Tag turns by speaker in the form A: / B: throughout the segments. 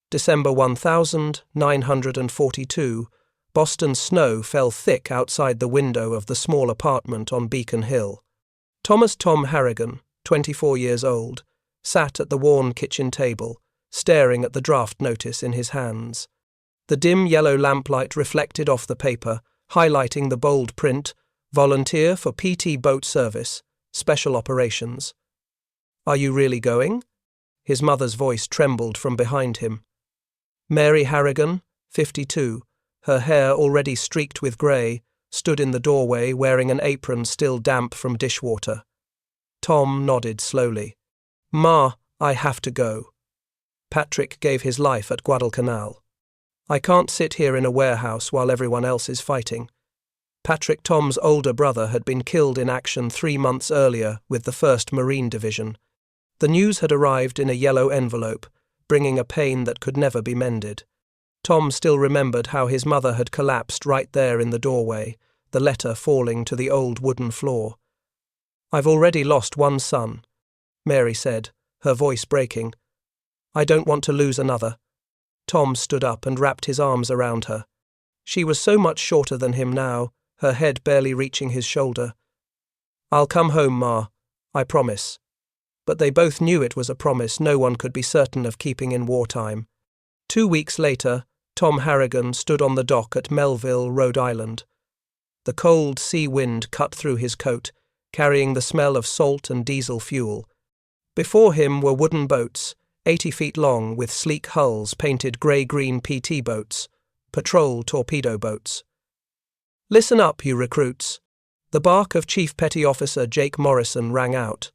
A: December 1942, Boston snow fell thick outside the window of the small apartment on Beacon Hill. Thomas Tom Harrigan, 24 years old, sat at the worn kitchen table, staring at the draft notice in his hands. The dim yellow lamplight reflected off the paper, highlighting the bold print, "Volunteer for PT Boat Service, Special Operations." "Are you really going?" His mother's voice trembled from behind him. Mary Harrigan, 52, her hair already streaked with grey, stood in the doorway wearing an apron still damp from dishwater. Tom nodded slowly. "Ma, I have to go. Patrick gave his life at Guadalcanal. I can't sit here in a warehouse while everyone else is fighting." Patrick, Tom's older brother, had been killed in action 3 months earlier with the 1st Marine Division. The news had arrived in a yellow envelope, bringing a pain that could never be mended. Tom still remembered how his mother had collapsed right there in the doorway, the letter falling to the old wooden floor. "I've already lost one son," Mary said, her voice breaking. "I don't want to lose another." Tom stood up and wrapped his arms around her. She was so much shorter than him now, her head barely reaching his shoulder. "I'll come home, Ma. I promise." But they both knew it was a promise no one could be certain of keeping in wartime. 2 weeks later, Tom Harrigan stood on the dock at Melville, Rhode Island. The cold sea wind cut through his coat, carrying the smell of salt and diesel fuel. Before him were wooden boats, 80 feet long with sleek hulls painted grey-green PT boats, patrol torpedo boats. "Listen up, you recruits." The bark of Chief Petty Officer Jake Morrison rang out.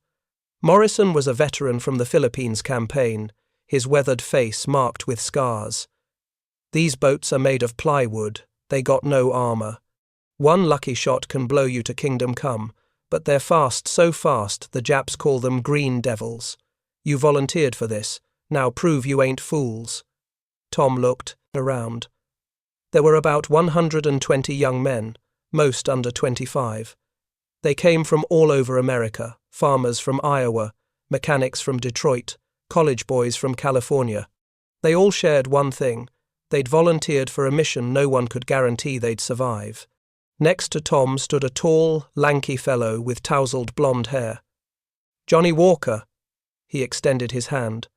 A: Morrison was a veteran from the Philippines campaign, his weathered face marked with scars. "These boats are made of plywood, they got no armor. One lucky shot can blow you to kingdom come, but they're fast, so fast the Japs call them green devils. You volunteered for this, now prove you ain't fools." Tom looked around. There were about 120 young men, most under 25. They came from all over America, farmers from Iowa, mechanics from Detroit, college boys from California. They all shared one thing: they'd volunteered for a mission no one could guarantee they'd survive. Next to Tom stood a tall, lanky fellow with tousled blonde hair. "Johnny Walker." He extended his hand.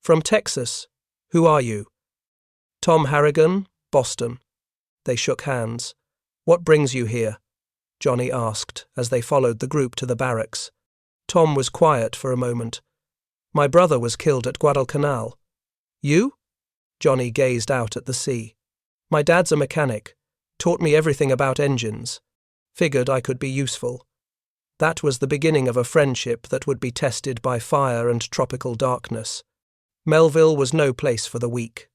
A: "From Texas. Who are you?" "Tom Harrigan, Boston." They shook hands. "What brings you here?" Johnny asked as they followed the group to the barracks. Tom was quiet for a moment. "My brother was killed at Guadalcanal." "You?" Johnny gazed out at the sea. "My dad's a mechanic. Taught me everything about engines. Figured I could be useful." That was the beginning of a friendship that would be tested by fire and tropical darkness. Melville was no place for the weak.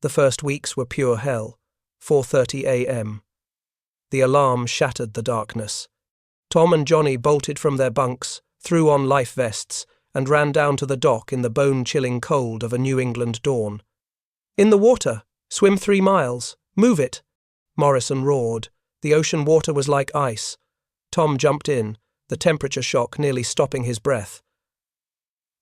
A: The first weeks were pure hell. 4:30 a.m. The alarm shattered the darkness. Tom and Johnny bolted from their bunks, threw on life vests, and ran down to the dock in the bone-chilling cold of a New England dawn. "In the water! Swim 3 miles! Move it!" Morrison roared. The ocean water was like ice. Tom jumped in, the temperature shock nearly stopping his breath.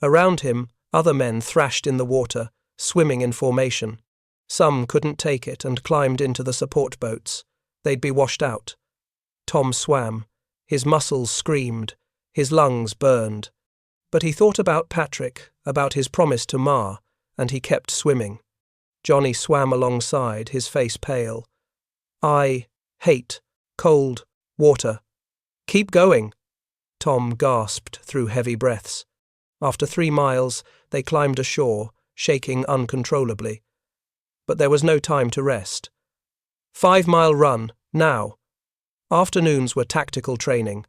A: Around him, other men thrashed in the water, swimming in formation. Some couldn't take it and climbed into the support boats. They'd be washed out. Tom swam. His muscles screamed. His lungs burned. But he thought about Patrick, about his promise to Ma, and he kept swimming. Johnny swam alongside, his face pale. "I hate cold water." "Keep going." Tom gasped through heavy breaths. After 3 miles, they climbed ashore, shaking uncontrollably. But there was no time to rest. 5-mile run, now. Afternoons were tactical training.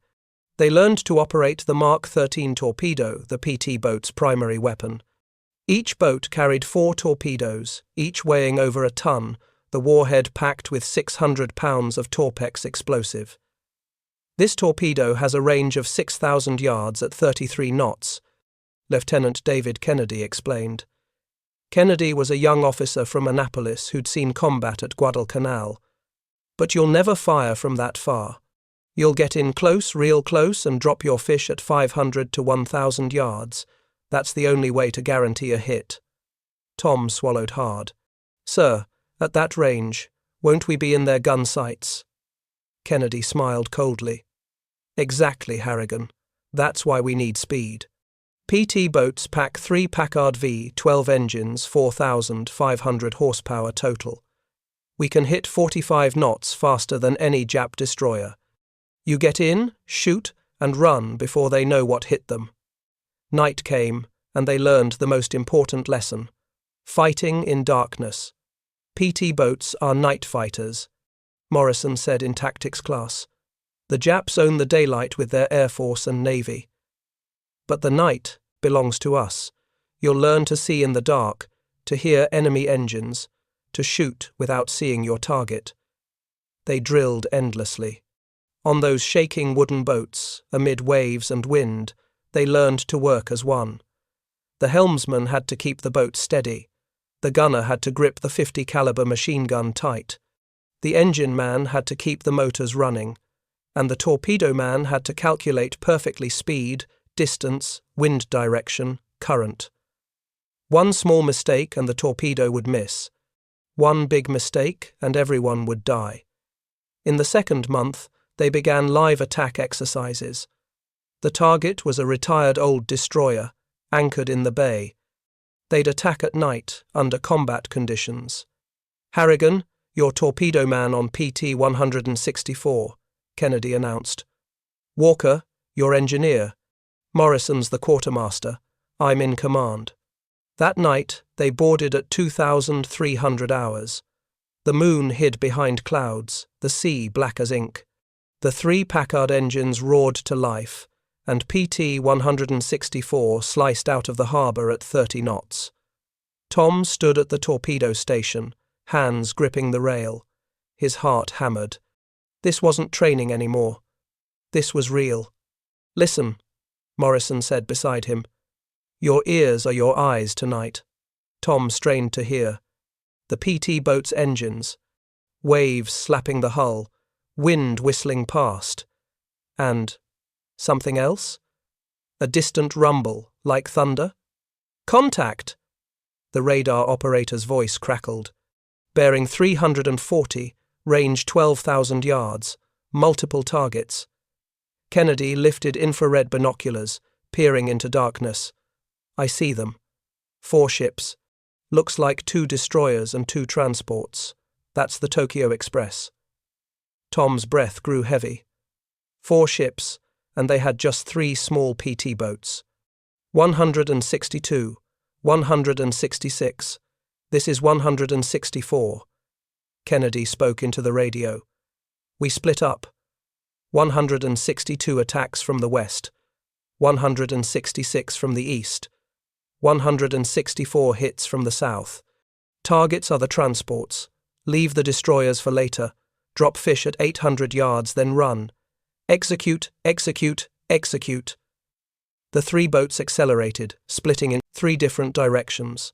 A: They learned to operate the Mark 13 torpedo, the PT boat's primary weapon. Each boat carried 4 torpedoes, each weighing over a ton, the warhead packed with 600 pounds of Torpex explosive. "This torpedo has a range of 6,000 yards at 33 knots, Lieutenant David Kennedy explained. Kennedy was a young officer from Annapolis who'd seen combat at Guadalcanal. "But you'll never fire from that far. You'll get in close, real close, and drop your fish at 500 to 1,000 yards. That's the only way to guarantee a hit." Tom swallowed hard. Sir, at that range, won't we be in their gun sights? Kennedy smiled coldly. Exactly, Harrigan. That's why we need speed. PT boats pack 3 Packard V-12 engines, 4,500 horsepower total. We can hit 45 knots faster than any Jap destroyer. You get in, shoot, and run before they know what hit them. Night came, and they learned the most important lesson. Fighting in darkness. PT boats are night fighters, Morrison said in tactics class. The Japs own the daylight with their Air Force and Navy. But the night belongs to us. You'll learn to see in the dark, to hear enemy engines, to shoot without seeing your target. They drilled endlessly. On those shaking wooden boats, amid waves and wind, they learned to work as one. The helmsman had to keep the boat steady. The gunner had to grip the .50 caliber machine gun tight. The engine man had to keep the motors running, and the torpedo man had to calculate perfectly speed, distance, wind direction, current. One small mistake and the torpedo would miss. One big mistake and everyone would die. In the second month, they began live attack exercises. The target was a retired old destroyer, anchored in the bay. They'd attack at night, under combat conditions. Harrigan, your torpedo man on PT 164, Kennedy announced. Walker, your engineer. Morrison's the quartermaster. I'm in command. That night, they boarded at 2,300 hours. The moon hid behind clouds, the sea black as ink. The 3 Packard engines roared to life, and PT 164 sliced out of the harbour at 30 knots. Tom stood at the torpedo station, hands gripping the rail. His heart hammered. This wasn't training anymore. This was real. Listen, Morrison said beside him. Your ears are your eyes tonight. Tom strained to hear. The PT boat's engines. Waves slapping the hull. Wind whistling past. And something else? A distant rumble, like thunder? Contact! The radar operator's voice crackled. Bearing 340, range 12,000 yards, multiple targets. Kennedy lifted infrared binoculars, peering into darkness. I see them. 4 ships. Looks like 2 destroyers and 2 transports. That's the Tokyo Express. Tom's breath grew heavy. 4 ships, and they had just 3 small PT boats. 162, 166. This is 164. Kennedy spoke into the radio. We split up. 162 attacks from the west, 166 from the east, 164 hits from the south. Targets are the transports. Leave the destroyers for later. Drop fish at 800 yards, then run. Execute, execute, execute. The 3 boats accelerated, splitting in 3 different directions.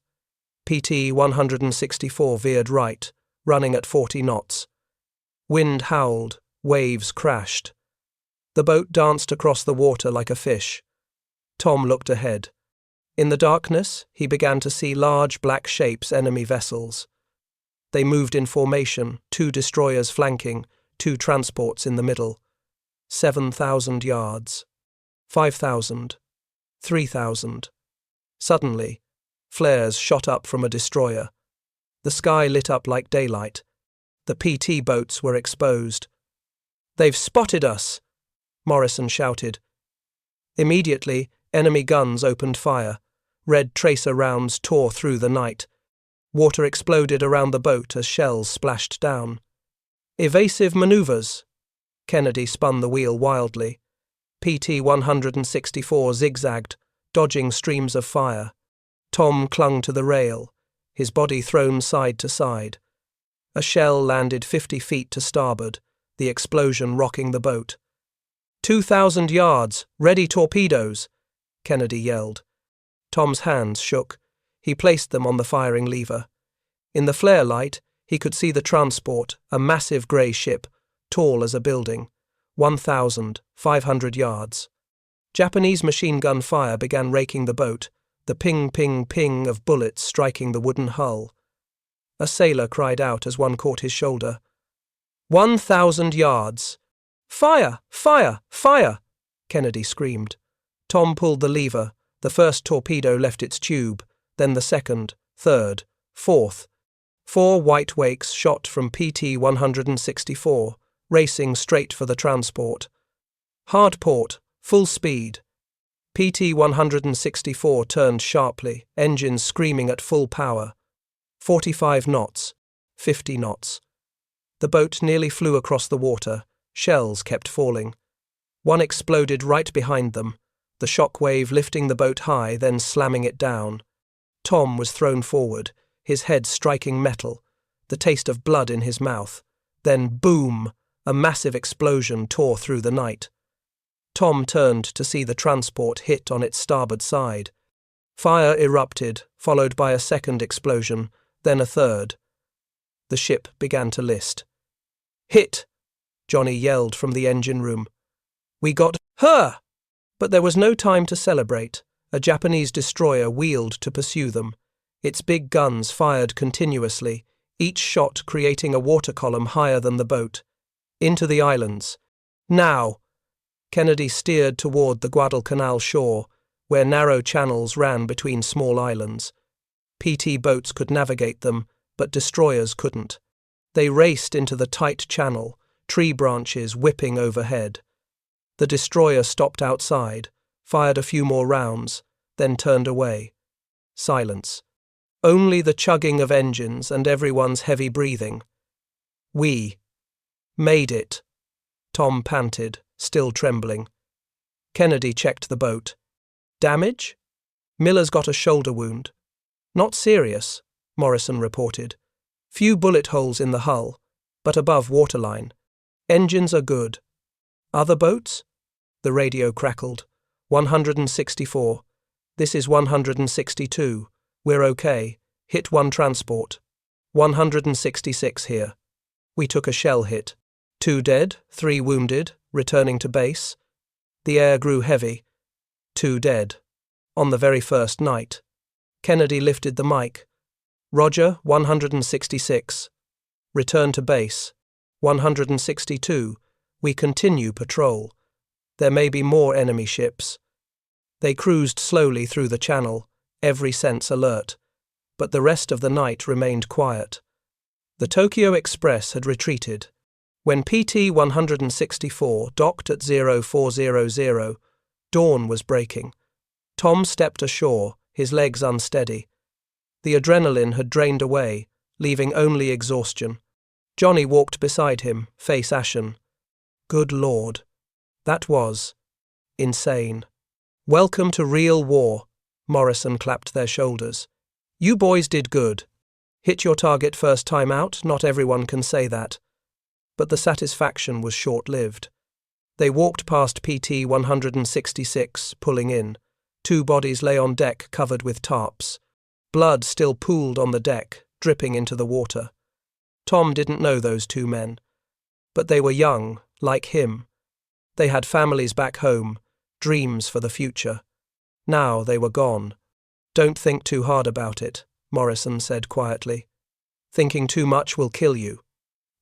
A: PT 164 veered right, running at 40 knots. Wind howled, waves crashed. The boat danced across the water like a fish. Tom looked ahead. In the darkness, he began to see large black shapes, enemy vessels. They moved in formation, 2 destroyers flanking, 2 transports in the middle. 7,000 yards. 5,000. 3,000. Suddenly, flares shot up from a destroyer. The sky lit up like daylight. The PT boats were exposed. They've spotted us! Morrison shouted. Immediately, enemy guns opened fire. Red tracer rounds tore through the night. Water exploded around the boat as shells splashed down. Evasive maneuvers. Kennedy spun the wheel wildly. PT 164 zigzagged, dodging streams of fire. Tom clung to the rail, his body thrown side to side. A shell landed 50 feet to starboard, the explosion rocking the boat. 2,000 yards, ready torpedoes, Kennedy yelled. Tom's hands shook. He placed them on the firing lever. In the flare light, he could see the transport, a massive grey ship, tall as a building, 1,500 yards. Japanese machine gun fire began raking the boat, the ping-ping-ping of bullets striking the wooden hull. A sailor cried out as one caught his shoulder. 1,000 yards! Fire! Fire! Fire! Kennedy screamed. Tom pulled the lever. The first torpedo left its tube, then the second, third, fourth. 4 white wakes shot from PT-164, racing straight for the transport. Hard port, full speed. PT-164 turned sharply, engines screaming at full power. 45 knots, 50 knots. The boat nearly flew across the water. Shells kept falling. One exploded right behind them, the shock wave lifting the boat high, then slamming it down. Tom was thrown forward, his head striking metal, the taste of blood in his mouth. Then boom! A massive explosion tore through the night. Tom turned to see the transport hit on its starboard side. Fire erupted, followed by a second explosion, then a third. The ship began to list. "Hit!" Johnny yelled from the engine room. "We got her!" But there was no time to celebrate. A Japanese destroyer wheeled to pursue them. Its big guns fired continuously, each shot creating a water column higher than the boat. Into the islands. Now! Kennedy steered toward the Guadalcanal shore, where narrow channels ran between small islands. PT boats could navigate them, but destroyers couldn't. They raced into the tight channel, tree branches whipping overhead. The destroyer stopped outside, fired a few more rounds, then turned away. Silence. Only the chugging of engines and everyone's heavy breathing. "We made it," Tom panted, still trembling. Kennedy checked the boat. "Damage? Miller's got a shoulder wound." "Not serious," Morrison reported. "Few bullet holes in the hull, but above waterline. Engines are good." "Other boats?" The radio crackled. 164. "This is 162. We're okay. Hit one transport. 166 here. We took a shell hit. 2 dead, 3 wounded, returning to base. The air grew heavy. 2 dead. On the very first night." Kennedy lifted the mic. "Roger, 166. Return to base. 162. We continue patrol. There may be more enemy ships." They cruised slowly through the channel, every sense alert, but the rest of the night remained quiet. The Tokyo Express had retreated. When PT-164 docked at 0400, dawn was breaking. Tom stepped ashore, his legs unsteady. The adrenaline had drained away, leaving only exhaustion. Johnny walked beside him, face ashen. Good Lord. That was insane. "Welcome to real war," Morrison clapped their shoulders. "You boys did good. Hit your target first time out, not everyone can say that." But the satisfaction was short-lived. They walked past PT-166, pulling in. 2 bodies lay on deck covered with tarps. Blood still pooled on the deck, dripping into the water. Tom didn't know those 2 men. But they were young, like him. They had families back home, dreams for the future. Now they were gone. "Don't think too hard about it," Morrison said quietly. "Thinking too much will kill you."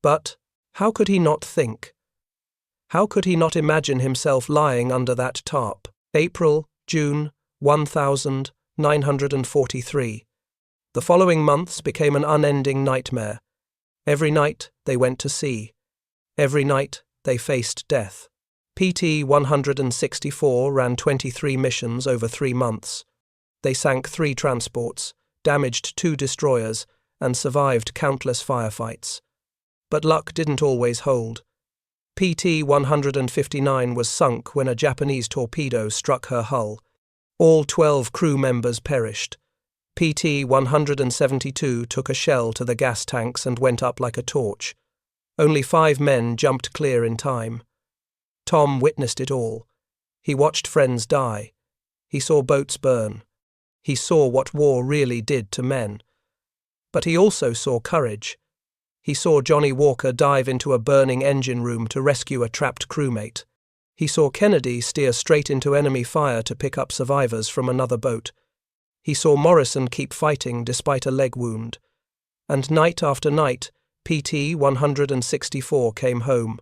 A: But how could he not think? How could he not imagine himself lying under that tarp? April, June, 1943. The following months became an unending nightmare. Every night they went to sea. Every night they faced death. PT-164 ran 23 missions over 3 months. They sank 3 transports, damaged 2 destroyers, and survived countless firefights. But luck didn't always hold. PT-159 was sunk when a Japanese torpedo struck her hull. All 12 crew members perished. PT-172 took a shell to the gas tanks and went up like a torch. Only 5 men jumped clear in time. Tom witnessed it all. He watched friends die. He saw boats burn. He saw what war really did to men. But he also saw courage. He saw Johnny Walker dive into a burning engine room to rescue a trapped crewmate. He saw Kennedy steer straight into enemy fire to pick up survivors from another boat. He saw Morrison keep fighting despite a leg wound. And night after night, PT 164 came home,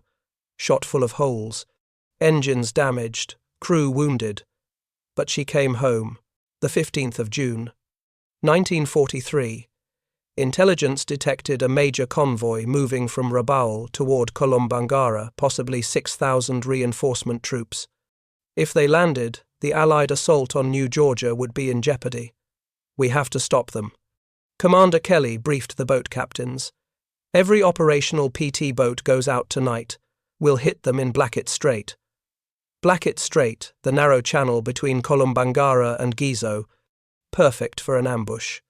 A: shot full of holes, engines damaged, crew wounded. But she came home, the 15th of June, 1943. Intelligence detected a major convoy moving from Rabaul toward Kolombangara, possibly 6,000 reinforcement troops. If they landed, the Allied assault on New Georgia would be in jeopardy. We have to stop them. Commander Kelly briefed the boat captains. Every operational PT boat goes out tonight. We'll hit them in Blackett Strait. Blackett Strait, the narrow channel between Kolombangara and Gizo, perfect for an ambush.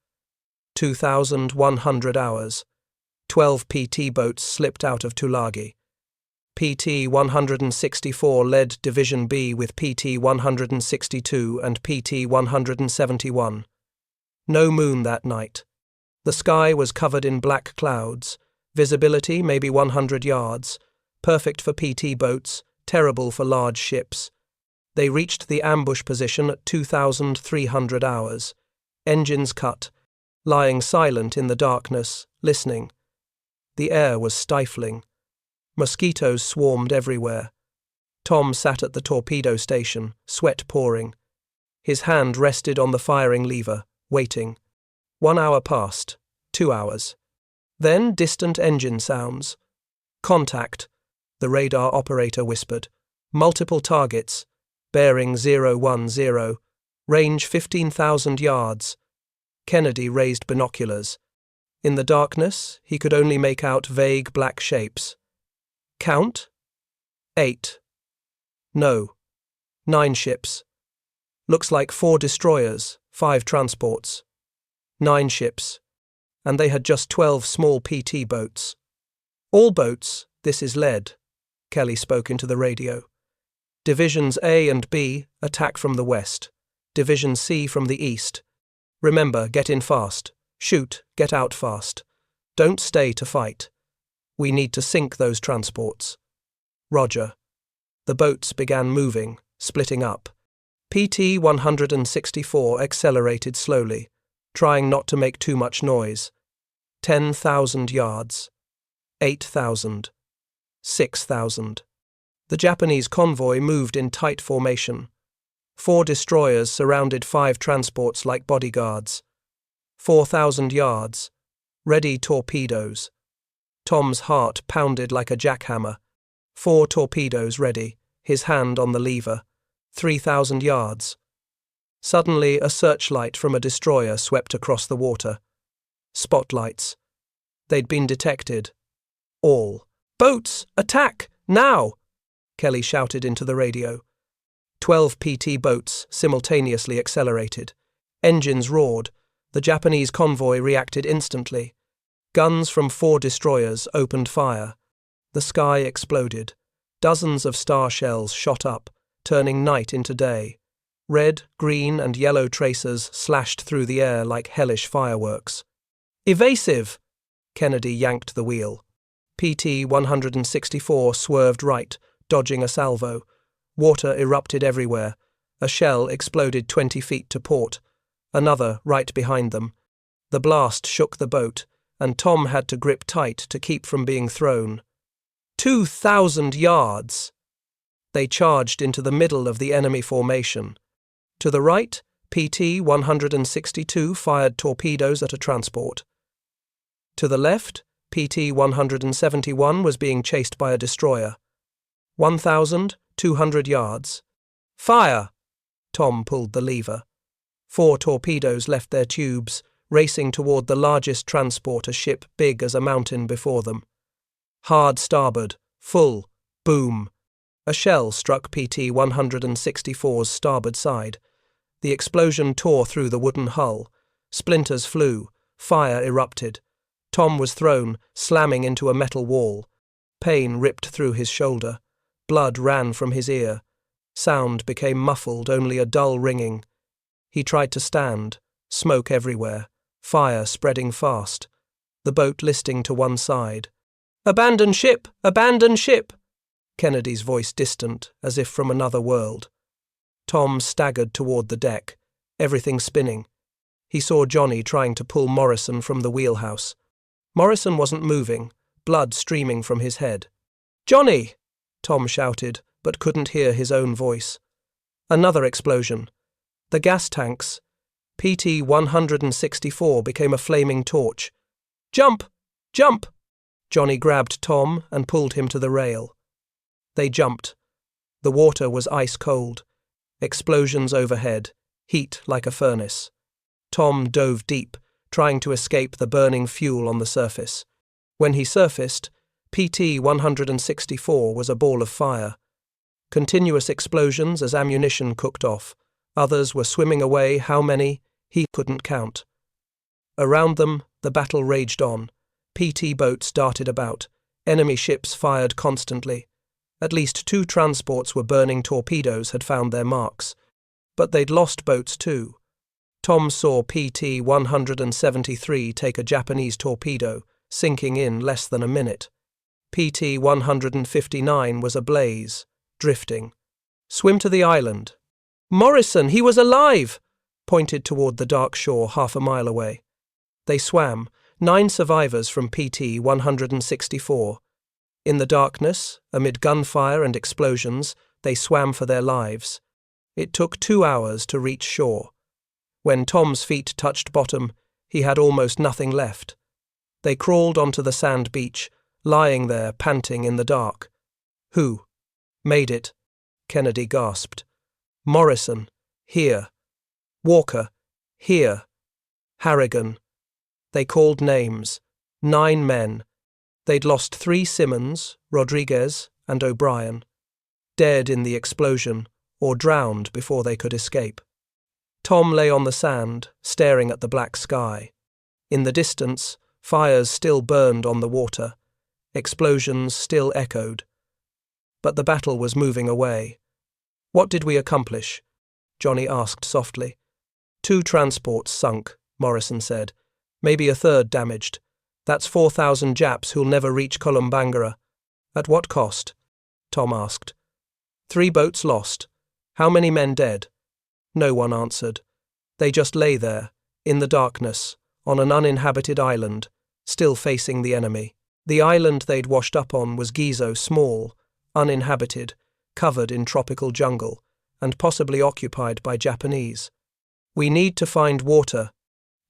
A: 2,100 hours. 12 PT boats slipped out of Tulagi. PT 164 led Division B with PT 162 and PT 171. No moon that night. The sky was covered in black clouds. Visibility maybe 100 yards. Perfect for PT boats, terrible for large ships. They reached the ambush position at 2,300 hours. Engines cut. Lying silent in the darkness, listening. The air was stifling. Mosquitoes swarmed everywhere. Tom sat at the torpedo station, sweat pouring. His hand rested on the firing lever, waiting. 1 hour passed, 2 hours. Then distant engine sounds. Contact, the radar operator whispered. Multiple targets. Bearing 010. Range 15,000 yards. Kennedy raised binoculars. In the darkness, he could only make out vague black shapes. Count? 8. No. 9 ships. Looks like 4 destroyers, 5 transports. 9 ships. And they had just 12 small PT boats. All boats, this is lead, Kelly spoke into the radio. Divisions A and B attack from the west. Division C from the east. Remember, get in fast. Shoot, get out fast. Don't stay to fight. We need to sink those transports. Roger. The boats began moving, splitting up. PT 164 accelerated slowly, trying not to make too much noise. 10,000 yards. 8,000. 6,000. The Japanese convoy moved in tight formation. 4 destroyers surrounded 5 transports like bodyguards. 4,000 yards. Ready torpedoes. Tom's heart pounded like a jackhammer. 4 torpedoes ready, his hand on the lever. 3,000 yards. Suddenly, a searchlight from a destroyer swept across the water. Spotlights. They'd been detected. All. Boats! Attack! Now! Kelly shouted into the radio. 12 PT boats simultaneously accelerated. Engines roared. The Japanese convoy reacted instantly. Guns from 4 destroyers opened fire. The sky exploded. Dozens of star shells shot up, turning night into day. Red, green, and yellow tracers slashed through the air like hellish fireworks. Evasive! Kennedy yanked the wheel. PT 164 swerved right, dodging a salvo. Water erupted everywhere. A shell exploded 20 feet to port. Another right behind them. The blast shook the boat, and Tom had to grip tight to keep from being thrown. 2,000 yards! They charged into the middle of the enemy formation. To the right, PT 162 fired torpedoes at a transport. To the left, PT 171 was being chased by a destroyer. 1,200 yards. Fire! Tom pulled the lever. 4 torpedoes left their tubes, racing toward the largest transport, a ship big as a mountain before them. Hard starboard. Full. Boom. A shell struck PT 164's starboard side. The explosion tore through the wooden hull. Splinters flew. Fire erupted. Tom was thrown, slamming into a metal wall. Pain ripped through his shoulder. Blood ran from his ear. Sound became muffled, only a dull ringing. He tried to stand. Smoke everywhere. Fire spreading fast. The boat listing to one side. "Abandon ship! Abandon ship!" Kennedy's voice distant, as if from another world. Tom staggered toward the deck, everything spinning. He saw Johnny trying to pull Morrison from the wheelhouse. Morrison wasn't moving, blood streaming from his head. "Johnny!" Tom shouted, but couldn't hear his own voice. Another explosion. The gas tanks, PT 164, became a flaming torch. "Jump! Jump!" Johnny grabbed Tom and pulled him to the rail. They jumped. The water was ice cold. Explosions overhead, heat like a furnace. Tom dove deep, trying to escape the burning fuel on the surface. When he surfaced, PT 164 was a ball of fire. Continuous explosions as ammunition cooked off. Others were swimming away, how many, he couldn't count. Around them, the battle raged on. PT boats darted about. Enemy ships fired constantly. At least 2 transports were burning torpedoes had found their marks. But they'd lost boats too. Tom saw PT 173 take a Japanese torpedo, sinking in less than a minute. PT 159 was ablaze, drifting. "Swim to the island." "Morrison, he was alive!" pointed toward the dark shore half a mile away. They swam, 9 survivors from PT 164. In the darkness, amid gunfire and explosions, they swam for their lives. It took 2 hours to reach shore. When Tom's feet touched bottom, he had almost nothing left. They crawled onto the sand beach, lying there panting in the dark. "Who made it?" Kennedy gasped. "Morrison, here. Walker, here. Harrigan." They called names. 9 men. They'd lost 3 Simmons, Rodriguez, and O'Brien. Dead in the explosion, or drowned before they could escape. Tom lay on the sand, staring at the black sky. In the distance, fires still burned on the water. Explosions still echoed. But the battle was moving away. "What did we accomplish?" Johnny asked softly. 2 transports sunk, Morrison said. "Maybe a 3rd damaged. That's 4,000 Japs who'll never reach Kolombangara." "At what cost?" Tom asked. 3 boats lost. How many men dead?" No one answered. They just lay there, in the darkness, on an uninhabited island, still facing the enemy. The island they'd washed up on was Gizo, small, uninhabited, covered in tropical jungle, and possibly occupied by Japanese. "We need to find water,"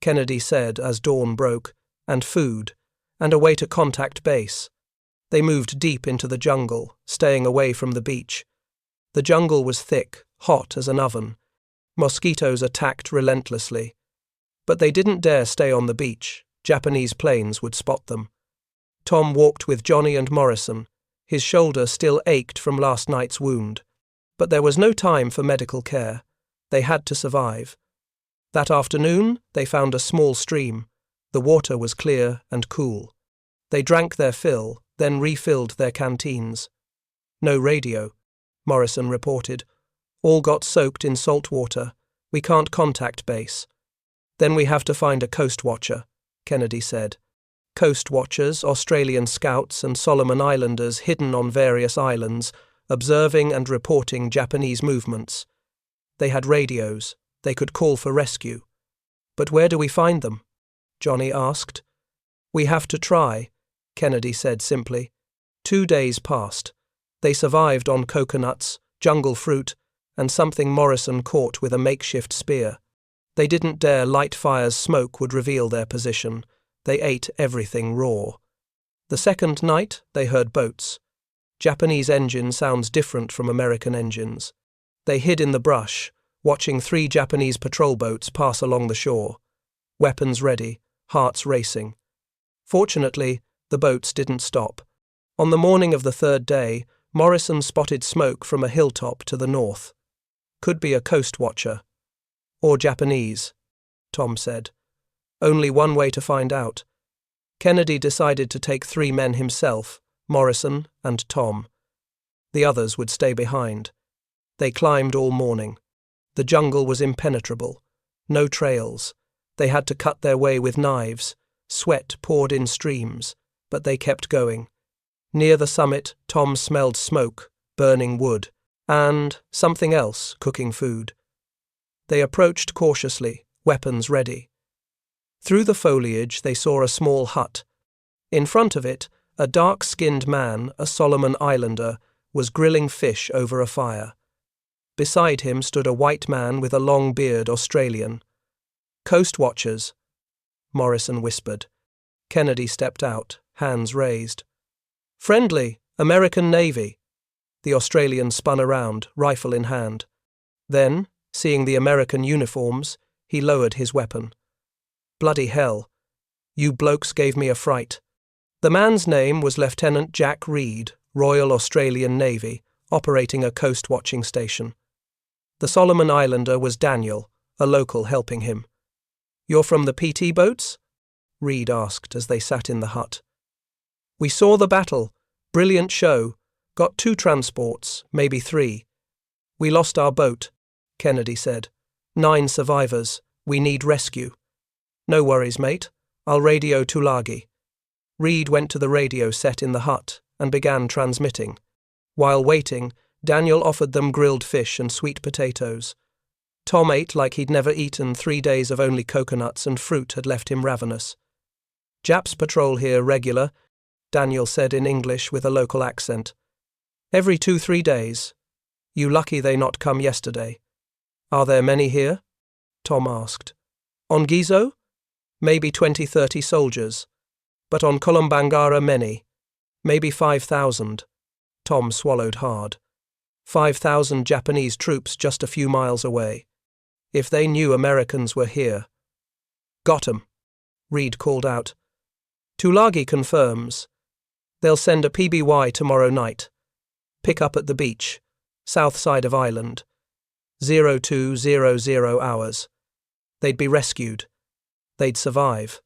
A: Kennedy said as dawn broke, "and food, and a way to contact base." They moved deep into the jungle, staying away from the beach. The jungle was thick, hot as an oven. Mosquitoes attacked relentlessly. But they didn't dare stay on the beach. Japanese planes would spot them. Tom walked with Johnny and Morrison. His shoulder still ached from last night's wound. But there was no time for medical care. They had to survive. That afternoon, they found a small stream. The water was clear and cool. They drank their fill, then refilled their canteens. "No radio," Morrison reported. "All got soaked in salt water. We can't contact base." "Then we have to find a coast watcher," Kennedy said. Coast watchers, Australian scouts and Solomon Islanders hidden on various islands, observing and reporting Japanese movements. They had radios. They could call for rescue. "But where do we find them?" Johnny asked. "We have to try," Kennedy said simply. 2 days passed. They survived on coconuts, jungle fruit, and something Morrison caught with a makeshift spear. They didn't dare light fires. Smoke would reveal their position. They ate everything raw. The second night, they heard boats. Japanese engine sounds different from American engines. They hid in the brush, watching 3 Japanese patrol boats pass along the shore. Weapons ready, hearts racing. Fortunately, the boats didn't stop. On the morning of the 3rd day, Morrison spotted smoke from a hilltop to the north. "Could be a coast watcher. Or Japanese," Tom said. "Only one way to find out." Kennedy decided to take 3 men himself, Morrison and Tom. The others would stay behind. They climbed all morning. The jungle was impenetrable. No trails. They had to cut their way with knives. Sweat poured in streams, but they kept going. Near the summit, Tom smelled smoke, burning wood, and something else cooking food. They approached cautiously, weapons ready. Through the foliage they saw a small hut. In front of it, a dark-skinned man, a Solomon Islander, was grilling fish over a fire. Beside him stood a white man with a long beard, Australian. "Coast watchers," Morrison whispered. Kennedy stepped out, hands raised. "Friendly, American Navy." The Australian spun around, rifle in hand. Then, seeing the American uniforms, he lowered his weapon. "Bloody hell. You blokes gave me a fright." The man's name was Lieutenant Jack Reed, Royal Australian Navy, operating a coast-watching station. The Solomon Islander was Daniel, a local helping him. "You're from the PT boats?" Reed asked as they sat in the hut. "We saw the battle. Brilliant show. Got 2 transports, maybe 3. We lost our boat," Kennedy said. 9 survivors. We need rescue." "No worries, mate. I'll radio Tulagi." Reed went to the radio set in the hut and began transmitting. While waiting, Daniel offered them grilled fish and sweet potatoes. Tom ate like he'd never eaten. 3 days of only coconuts and fruit had left him ravenous. "Japs patrol here regular," Daniel said in English with a local accent. "Every 2-3 days. You lucky they not come yesterday." "Are there many here?" Tom asked. "On Gizo? Maybe 20-30 soldiers. But on Kolombangara many. Maybe 5,000. Tom swallowed hard. 5,000 Japanese troops just a few miles away. If they knew Americans were here. "Got 'em," Reed called out. "Tulagi confirms. They'll send a PBY tomorrow night. Pick up at the beach, south side of island. 0200 hours. They'd be rescued. They'd survive.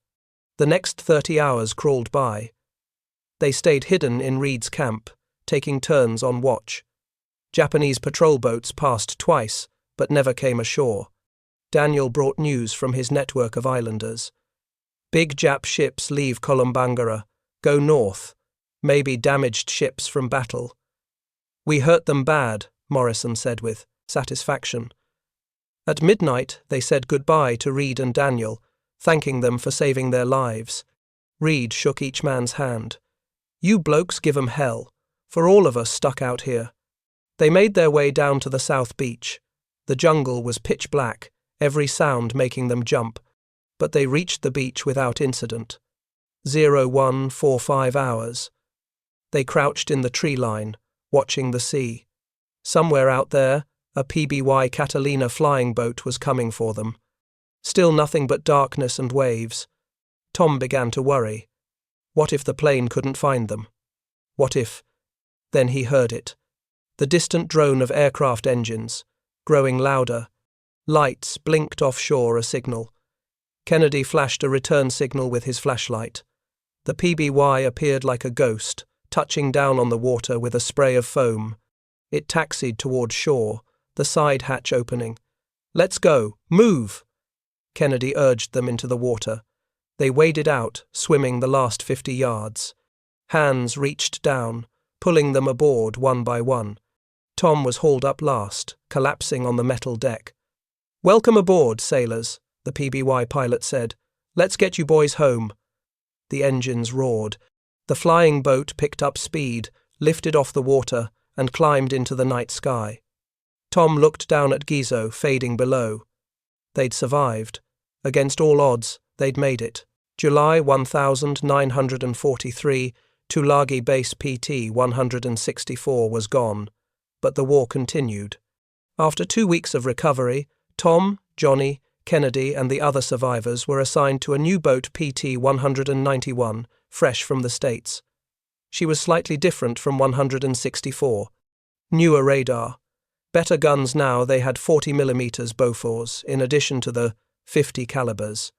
A: The next 30 hours crawled by. They stayed hidden in Reed's camp, taking turns on watch. Japanese patrol boats passed twice, but never came ashore. Daniel brought news from his network of islanders. Big Jap ships leave Kolombangara, go north, maybe damaged ships from battle. "We hurt them bad," Morrison said with satisfaction. At midnight, they said goodbye to Reed and Daniel, thanking them for saving their lives. Reed shook each man's hand. "You blokes give 'em hell, for all of us stuck out here." They made their way down to the south beach. The jungle was pitch black, every sound making them jump, but they reached the beach without incident. 0145 hours. They crouched in the tree line, watching the sea. Somewhere out there, a PBY Catalina flying boat was coming for them. Still nothing but darkness and waves. Tom began to worry. What if the plane couldn't find them? What if... Then he heard it. The distant drone of aircraft engines, growing louder. Lights blinked offshore, a signal. Kennedy flashed a return signal with his flashlight. The PBY appeared like a ghost, touching down on the water with a spray of foam. It taxied toward shore, the side hatch opening. "Let's go! Move!" Kennedy urged them into the water. They waded out, swimming the last 50 yards. Hands reached down, pulling them aboard one by one. Tom was hauled up last, collapsing on the metal deck. "Welcome aboard, sailors," the PBY pilot said. "Let's get you boys home." The engines roared. The flying boat picked up speed, lifted off the water, and climbed into the night sky. Tom looked down at Gizo, fading below. They'd survived. Against all odds, they'd made it. July 1943, Tulagi Base PT 164 was gone, but the war continued. After 2 weeks of recovery, Tom, Johnny, Kennedy and the other survivors were assigned to a new boat PT 191, fresh from the States. She was slightly different from 164. Newer radar. Better guns now, they had 40mm Bofors, in addition to the 50 calibers.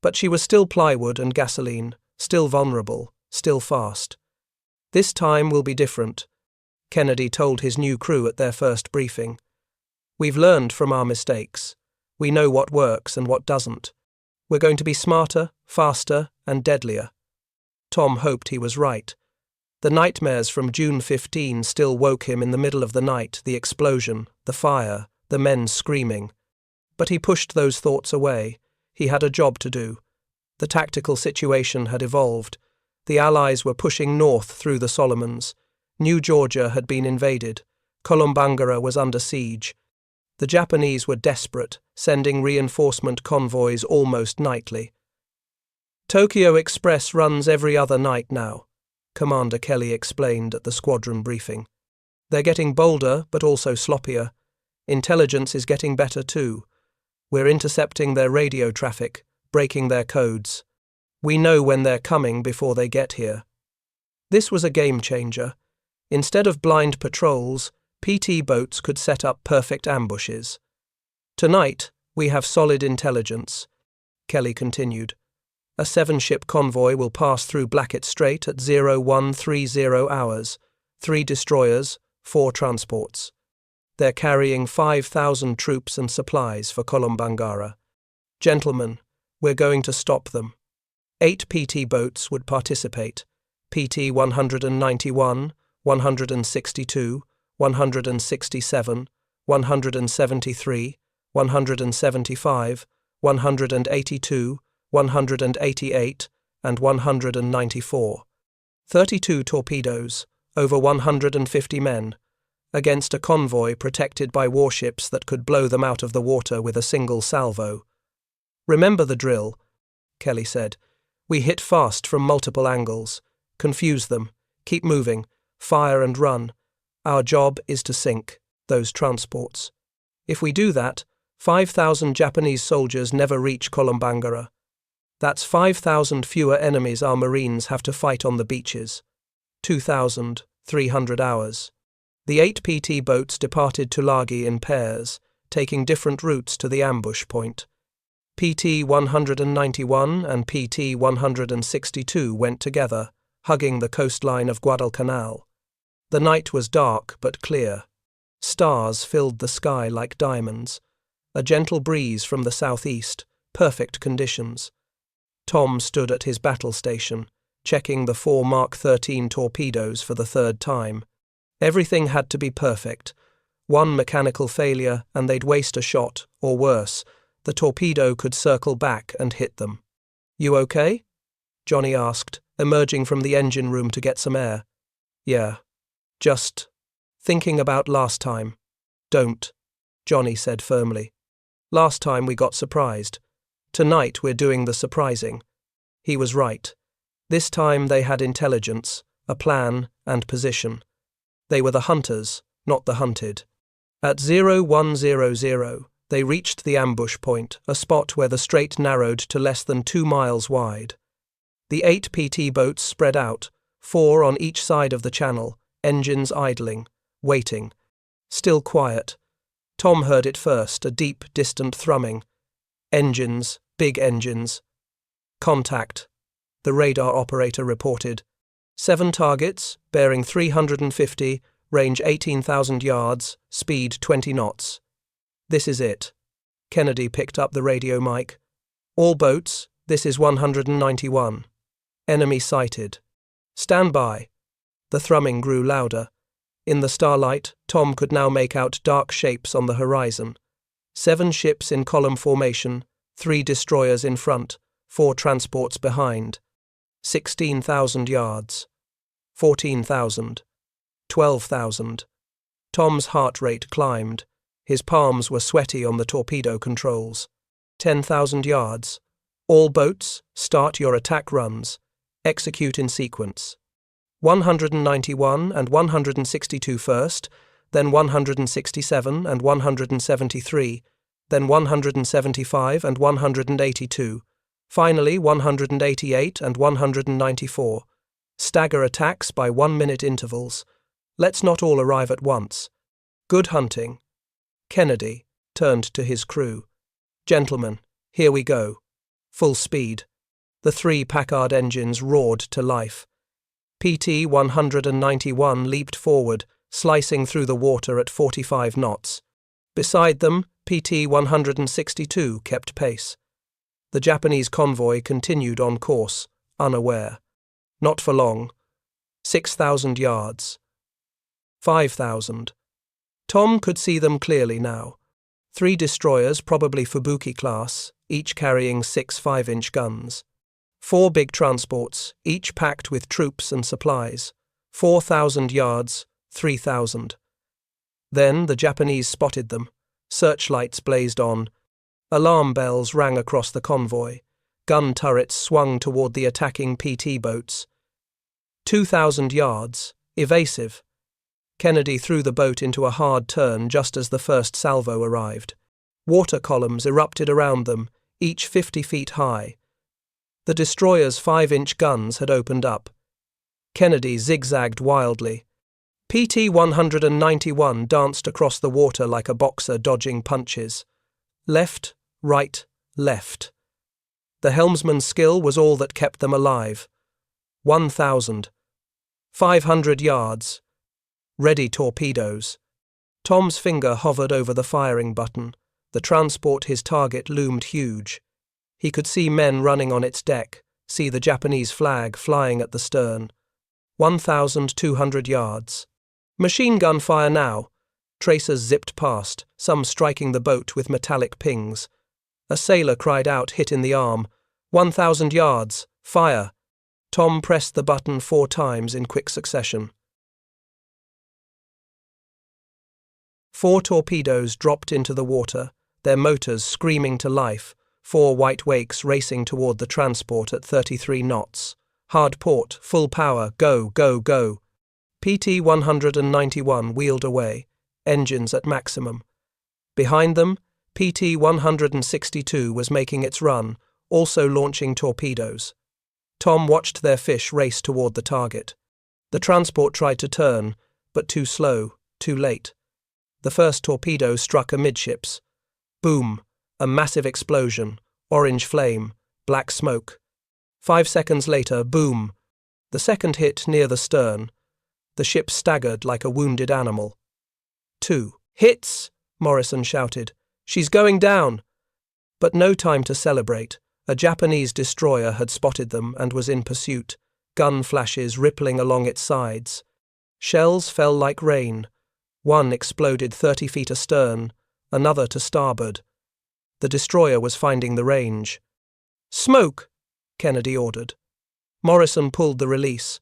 A: But she was still plywood and gasoline, still vulnerable, still fast. "This time will be different," Kennedy told his new crew at their first briefing. "We've learned from our mistakes. We know what works and what doesn't. We're going to be smarter, faster, and deadlier." Tom hoped he was right. The nightmares from June 15 still woke him in the middle of the night, the explosion, the fire, the men screaming. But he pushed those thoughts away. He had a job to do. The tactical situation had evolved. The Allies were pushing north through the Solomons. New Georgia had been invaded. Kolombangara was under siege. The Japanese were desperate, sending reinforcement convoys almost nightly. Tokyo Express runs every other night now, Commander Kelly explained at the squadron briefing. They're getting bolder, but also sloppier. Intelligence is getting better too. We're intercepting their radio traffic, breaking their codes. We know when they're coming before they get here. This was a game changer. Instead of blind patrols, PT boats could set up perfect ambushes. Tonight, we have solid intelligence, Kelly continued. A 7-ship convoy will pass through Blackett Strait at 0130 hours, 3 destroyers, 4 transports. They're carrying 5,000 troops and supplies for Kolombangara. Gentlemen, we're going to stop them. 8 PT boats would participate. PT 191, 162, 167, 173, 175, 182, 188, and 194. 32 torpedoes, over 150 men, against a convoy protected by warships that could blow them out of the water with a single salvo. Remember the drill, Kelly said. We hit fast from multiple angles. Confuse them. Keep moving. Fire and run. Our job is to sink those transports. If we do that, 5,000 Japanese soldiers never reach Kolombangara. That's 5,000 fewer enemies our Marines have to fight on the beaches. 2,300 hours. The 8 PT boats departed Tulagi in pairs, taking different routes to the ambush point. PT 191 and PT 162 went together, hugging the coastline of Guadalcanal. The night was dark but clear. Stars filled the sky like diamonds. A gentle breeze from the southeast, perfect conditions. Tom stood at his battle station, checking the 4 Mark 13 torpedoes for the 3rd time. Everything had to be perfect. One mechanical failure and they'd waste a shot, or worse, the torpedo could circle back and hit them. You okay? Johnny asked, emerging from the engine room to get some air. Yeah. Just thinking about last time. Don't, Johnny said firmly. Last time we got surprised. Tonight we're doing the surprising. He was right. This time they had intelligence, a plan, and position. They were the hunters, not the hunted. At 0100, they reached the ambush point, a spot where the strait narrowed to less than 2 miles wide. The 8 PT boats spread out, 4 on each side of the channel, engines idling, waiting. Still quiet. Tom heard it first, a deep, distant thrumming. Engines, big engines. Contact, the radar operator reported. 7 targets, bearing 350, range 18,000 yards, speed 20 knots. This is it. Kennedy picked up the radio mic. All boats, this is 191. Enemy sighted. Stand by. The thrumming grew louder. In the starlight, Tom could now make out dark shapes on the horizon. 7 ships in column formation, 3 destroyers in front, 4 transports behind. 16,000 yards. 14,000. 12,000. Tom's heart rate climbed. His palms were sweaty on the torpedo controls. 10,000 yards. All boats, start your attack runs. Execute in sequence. 191 and 162 first, then 167 and 173, then 175 and 182, finally 188 and 194. Stagger attacks by 1-minute intervals. Let's not all arrive at once. Good hunting. Kennedy turned to his crew. Gentlemen, here we go. Full speed. The 3 Packard engines roared to life. PT 191 leaped forward, slicing through the water at 45 knots. Beside them, PT 162 kept pace. The Japanese convoy continued on course, unaware. Not for long. 6,000 yards. 5,000. Tom could see them clearly now. 3 destroyers, probably Fubuki class, each carrying 6 5-inch guns. 4 big transports, each packed with troops and supplies. 4,000 yards, 3,000. Then the Japanese spotted them. Searchlights blazed on. Alarm bells rang across the convoy. Gun turrets swung toward the attacking PT boats. 2,000 yards, evasive. Kennedy threw the boat into a hard turn just as the first salvo arrived. Water columns erupted around them, each 50 feet high. The destroyer's 5-inch guns had opened up. Kennedy zigzagged wildly. PT-191 danced across the water like a boxer dodging punches. Left, right, left. The helmsman's skill was all that kept them alive. 1,000. 500 yards. Ready torpedoes. Tom's finger hovered over the firing button. The transport, his target, loomed huge. He could see men running on its deck, see the Japanese flag flying at the stern. 1,200 yards. Machine gun fire now. Tracers zipped past, some striking the boat with metallic pings. A sailor cried out, hit in the arm. 1,000 yards. Fire. Tom pressed the button 4 times in quick succession. 4 torpedoes dropped into the water, their motors screaming to life, 4 white wakes racing toward the transport at 33 knots. Hard port, full power, go, go, go. PT-191 wheeled away, engines at maximum. Behind them, PT-162 was making its run, also launching torpedoes. Tom watched their fish race toward the target. The transport tried to turn, but too slow, too late. The first torpedo struck amidships. Boom! A massive explosion, orange flame, black smoke. 5 seconds later, boom! The second hit near the stern. The ship staggered like a wounded animal. 2 hits! Morrison shouted. She's going down! But no time to celebrate. A Japanese destroyer had spotted them and was in pursuit, gun flashes rippling along its sides. Shells fell like rain. One exploded 30 feet astern, another to starboard. The destroyer was finding the range. "Smoke!" Kennedy ordered. Morrison pulled the release.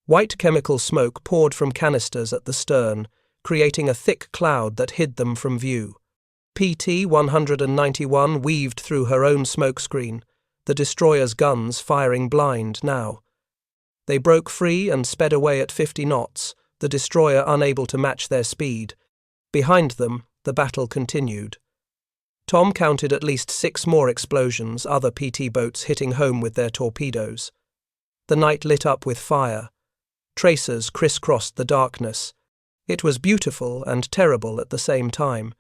A: White chemical smoke poured from canisters at the stern, creating a thick cloud that hid them from view. PT-191 weaved through her own smokescreen, the destroyer's guns firing blind now. They broke free and sped away at 50 knots, the destroyer unable to match their speed. Behind them, the battle continued. Tom counted at least 6 more explosions, other PT boats hitting home with their torpedoes. The night lit up with fire. Tracers crisscrossed the darkness. It was beautiful and terrible at the same time.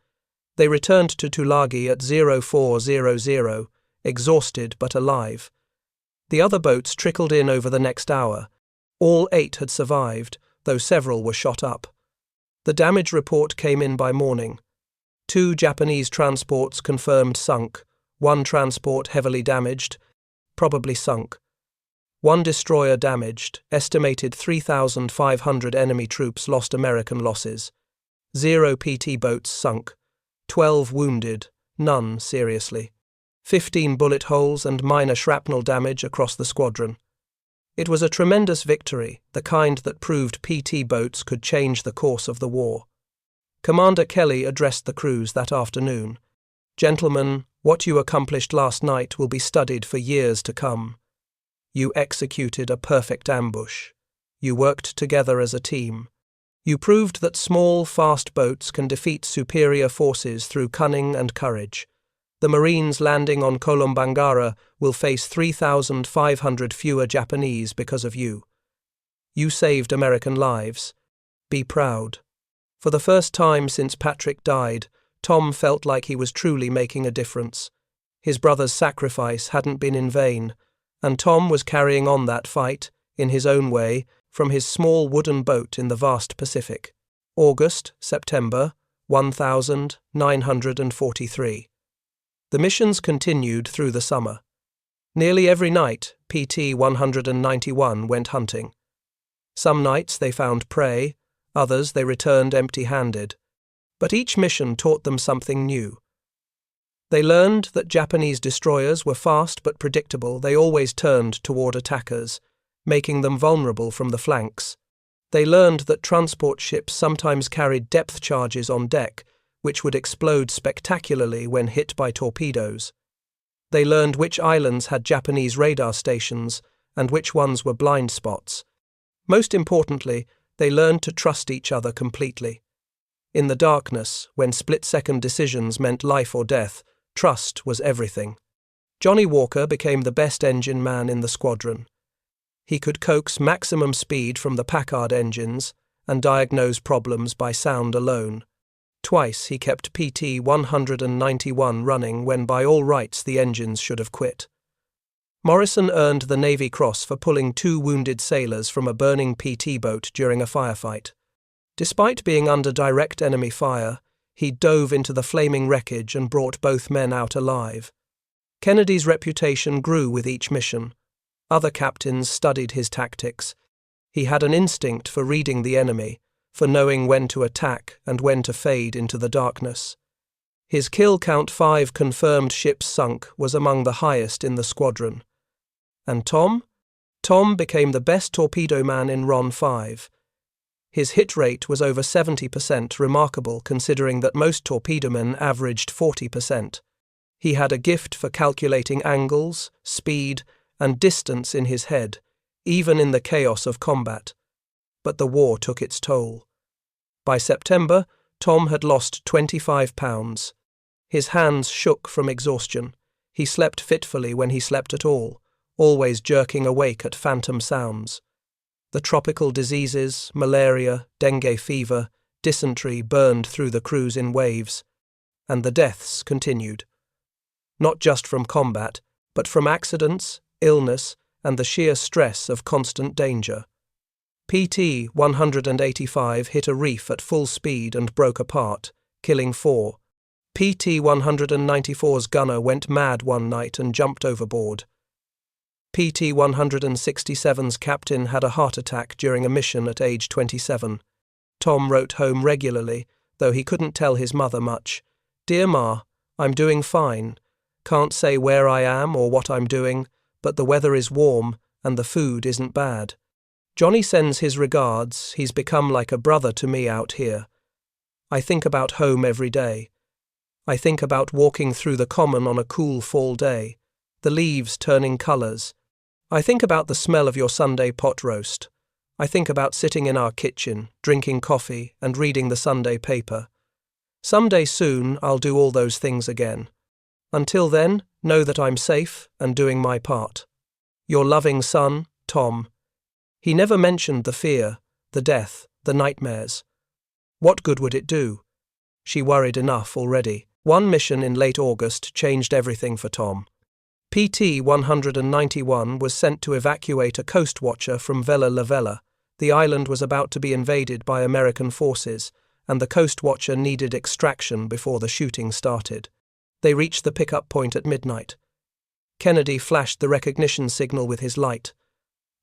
A: They returned to Tulagi at 0400, exhausted but alive. The other boats trickled in over the next hour. All 8 had survived, though several were shot up. The damage report came in by morning. 2 Japanese transports confirmed sunk, 1 transport heavily damaged, probably sunk. 1 destroyer damaged, estimated 3,500 enemy troops lost. American losses. 0 PT boats sunk. 12 wounded, none seriously. 15 bullet holes and minor shrapnel damage across the squadron. It was a tremendous victory, the kind that proved PT boats could change the course of the war. Commander Kelly addressed the crews that afternoon. "Gentlemen, what you accomplished last night will be studied for years to come. You executed a perfect ambush. You worked together as a team. You proved that small, fast boats can defeat superior forces through cunning and courage. The Marines landing on Kolombangara will face 3,500 fewer Japanese because of you. You saved American lives. Be proud." For the first time since Patrick died, Tom felt like he was truly making a difference. His brother's sacrifice hadn't been in vain, and Tom was carrying on that fight, in his own way, from his small wooden boat in the vast Pacific. August, September, 1943. The missions continued through the summer. Nearly every night, PT-191 went hunting. Some nights they found prey, others they returned empty-handed. But each mission taught them something new. They learned that Japanese destroyers were fast but predictable. They always turned toward attackers, making them vulnerable from the flanks. They learned that transport ships sometimes carried depth charges on deck, which would explode spectacularly when hit by torpedoes. They learned which islands had Japanese radar stations and which ones were blind spots. Most importantly, they learned to trust each other completely. In the darkness, when split-second decisions meant life or death, trust was everything. Johnny Walker became the best engine man in the squadron. He could coax maximum speed from the Packard engines and diagnose problems by sound alone. Twice he kept PT 191 running when by all rights the engines should have quit. Morrison earned the Navy Cross for pulling 2 wounded sailors from a burning PT boat during a firefight. Despite being under direct enemy fire, he dove into the flaming wreckage and brought both men out alive. Kennedy's reputation grew with each mission. Other captains studied his tactics. He had an instinct for reading the enemy, for knowing when to attack and when to fade into the darkness. His kill count 5 confirmed ships sunk was among the highest in the squadron. And Tom? Tom became the best torpedo man in RON 5. His hit rate was over 70%, remarkable considering that most torpedomen averaged 40%. He had a gift for calculating angles, speed, and distance in his head, even in the chaos of combat. But the war took its toll. By September, Tom had lost 25 pounds. His hands shook from exhaustion. He slept fitfully when he slept at all, always jerking awake at phantom sounds. The tropical diseases, malaria, dengue fever, dysentery burned through the crews in waves, and the deaths continued. Not just from combat, but from accidents, illness, and the sheer stress of constant danger. PT 185 hit a reef at full speed and broke apart, killing 4. PT 194's gunner went mad one night and jumped overboard. PT 167's captain had a heart attack during a mission at age 27. Tom wrote home regularly, though he couldn't tell his mother much. "Dear Ma, I'm doing fine. Can't say where I am or what I'm doing, but the weather is warm and the food isn't bad. Johnny sends his regards. He's become like a brother to me out here. I think about home every day. I think about walking through the common on a cool fall day, the leaves turning colours. I think about the smell of your Sunday pot roast. I think about sitting in our kitchen, drinking coffee and reading the Sunday paper. Someday soon I'll do all those things again. Until then, know that I'm safe and doing my part. Your loving son, Tom." He never mentioned the fear, the death, the nightmares. What good would it do? She worried enough already. One mission in late August changed everything for Tom. PT 191 was sent to evacuate a coast watcher from Vella La Vella. The island was about to be invaded by American forces, and the coast watcher needed extraction before the shooting started. They reached the pickup point at midnight. Kennedy flashed the recognition signal with his light.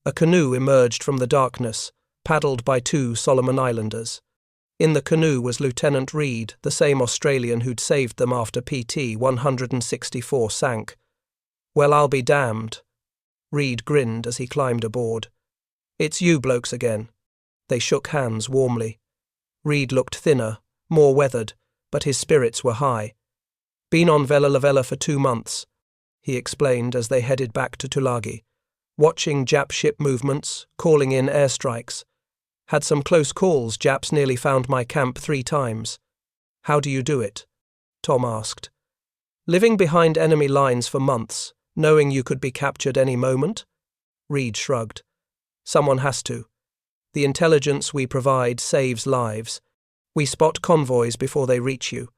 A: A canoe emerged from the darkness, paddled by 2 Solomon Islanders. In the canoe was Lieutenant Reed, the same Australian who'd saved them after PT 164 sank. "Well, I'll be damned." Reed grinned as he climbed aboard. "It's you blokes again." They shook hands warmly. Reed looked thinner, more weathered, but his spirits were high. "Been on Vella La Vella for 2 months," he explained as they headed back to Tulagi. "Watching Jap ship movements, calling in airstrikes. Had some close calls. Japs nearly found my camp 3 times. How do you do it?" Tom asked. "Living behind enemy lines for months, knowing you could be captured any moment?" Reed shrugged. "Someone has to. The intelligence we provide saves lives. We spot convoys before they reach you.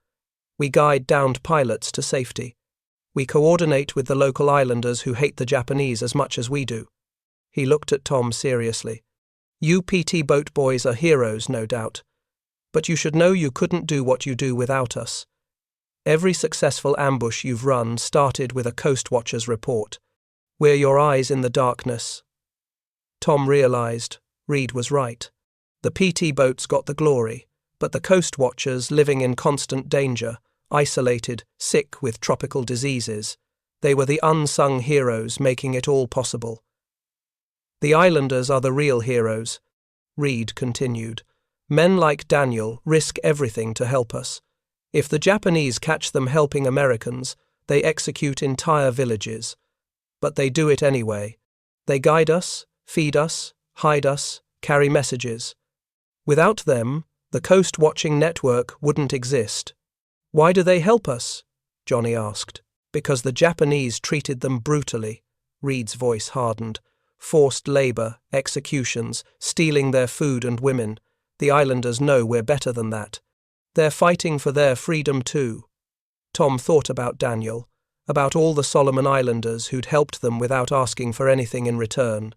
A: We guide downed pilots to safety. We coordinate with the local islanders who hate the Japanese as much as we do." He looked at Tom seriously. "You PT boat boys are heroes, no doubt. But you should know you couldn't do what you do without us. Every successful ambush you've run started with a Coast Watcher's report. We're your eyes in the darkness." Tom realized Reed was right. The PT boats got the glory, but the Coast Watchers, living in constant danger, isolated, sick with tropical diseases. They were the unsung heroes making it all possible. The islanders are the real heroes, Reed continued. Men like Daniel risk everything to help us. If the Japanese catch them helping Americans, they execute entire villages. But they do it anyway. They guide us, feed us, hide us, carry messages. Without them, the Coast Watching Network wouldn't exist. Why do they help us? Johnny asked. Because the Japanese treated them brutally. Reed's voice hardened. Forced labor, executions, stealing their food and women. The islanders know we're better than that. They're fighting for their freedom too. Tom thought about Daniel, about all the Solomon Islanders who'd helped them without asking for anything in return.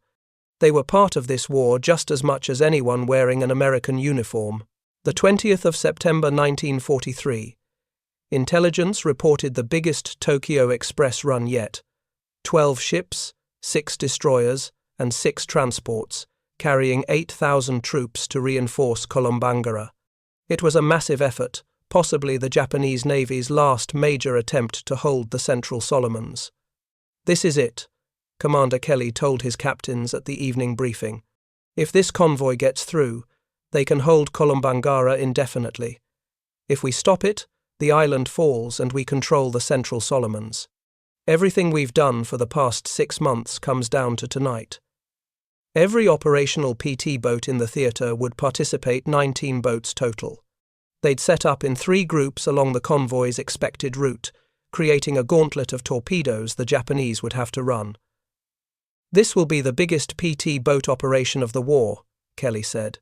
A: They were part of this war just as much as anyone wearing an American uniform. The 20th of September 1943. Intelligence reported the biggest Tokyo Express run yet. 12 ships, 6 destroyers, and 6 transports, carrying 8,000 troops to reinforce Kolombangara. It was a massive effort, possibly the Japanese Navy's last major attempt to hold the Central Solomons. This is it, Commander Kelly told his captains at the evening briefing. If this convoy gets through, they can hold Kolombangara indefinitely. If we stop it, the island falls and we control the Central Solomons. Everything we've done for the past 6 months comes down to tonight. Every operational PT boat in the theatre would participate 19 boats total. They'd set up in 3 groups along the convoy's expected route, creating a gauntlet of torpedoes the Japanese would have to run. This will be the biggest PT boat operation of the war, Kelly said.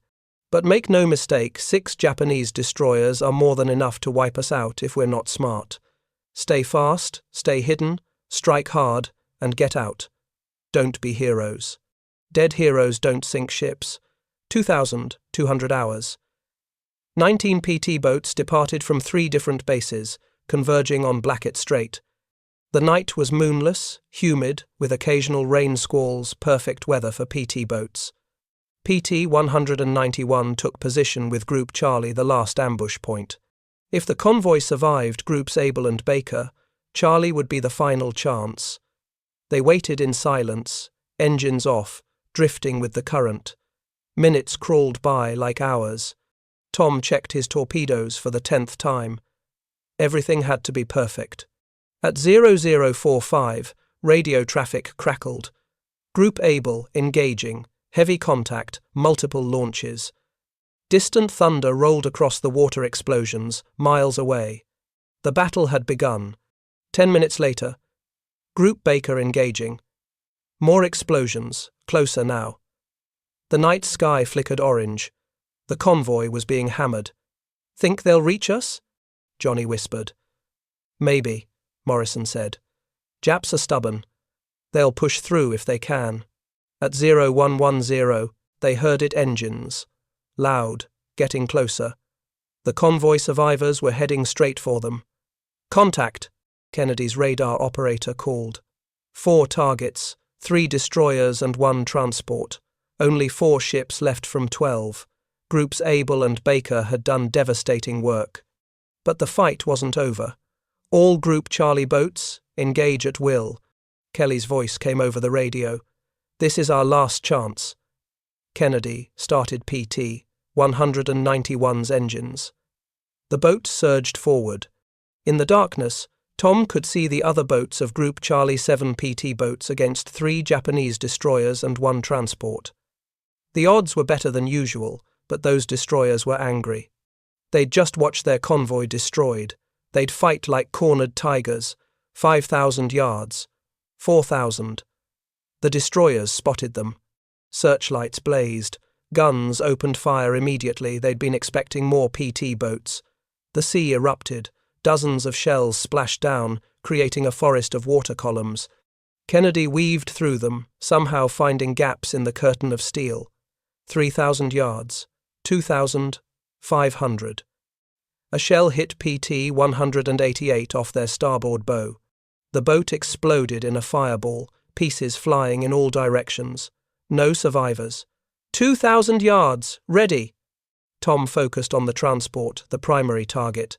A: But make no mistake, 6 Japanese destroyers are more than enough to wipe us out if we're not smart. Stay fast, stay hidden, strike hard, and get out. Don't be heroes. Dead heroes don't sink ships. 2,200 hours. 19 PT boats departed from 3 different bases, converging on Blackett Strait. The night was moonless, humid, with occasional rain squalls, perfect weather for PT boats. PT 191 took position with Group Charlie, the last ambush point. If the convoy survived Groups Able and Baker, Charlie would be the final chance. They waited in silence, engines off, drifting with the current. Minutes crawled by like hours. Tom checked his torpedoes for the 10th time. Everything had to be perfect. At 0045, radio traffic crackled. Group Able engaging. Heavy contact, multiple launches. Distant thunder rolled across the water explosions, miles away. The battle had begun. 10 minutes later, Group Baker engaging. More explosions, closer now. The night sky flickered orange. The convoy was being hammered. Think they'll reach us? Johnny whispered. Maybe, Morrison said. Japs are stubborn. They'll push through if they can. At 0110, they heard it engines. Loud, getting closer. The convoy survivors were heading straight for them. Contact, Kennedy's radar operator called. 4 targets, 3 destroyers and 1 transport. Only 4 ships left from 12. Groups Able and Baker had done devastating work. But the fight wasn't over. All Group Charlie boats, engage at will. Kelly's voice came over the radio. This is our last chance. Kennedy started PT 191's engines. The boat surged forward. In the darkness, Tom could see the other boats of Group Charlie 7 PT boats against 3 Japanese destroyers and 1 transport. The odds were better than usual, but those destroyers were angry. They'd just watched their convoy destroyed. They'd fight like cornered tigers. 5,000 yards. 4,000. The destroyers spotted them. Searchlights blazed. Guns opened fire immediately. They'd been expecting more PT boats. The sea erupted. Dozens of shells splashed down, creating a forest of water columns. Kennedy weaved through them, somehow finding gaps in the curtain of steel. 3,000 yards. 2,500. A shell hit PT 188 off their starboard bow. The boat exploded in a fireball, pieces flying in all directions. No survivors. 2,000 yards, ready. Tom focused on the transport, the primary target.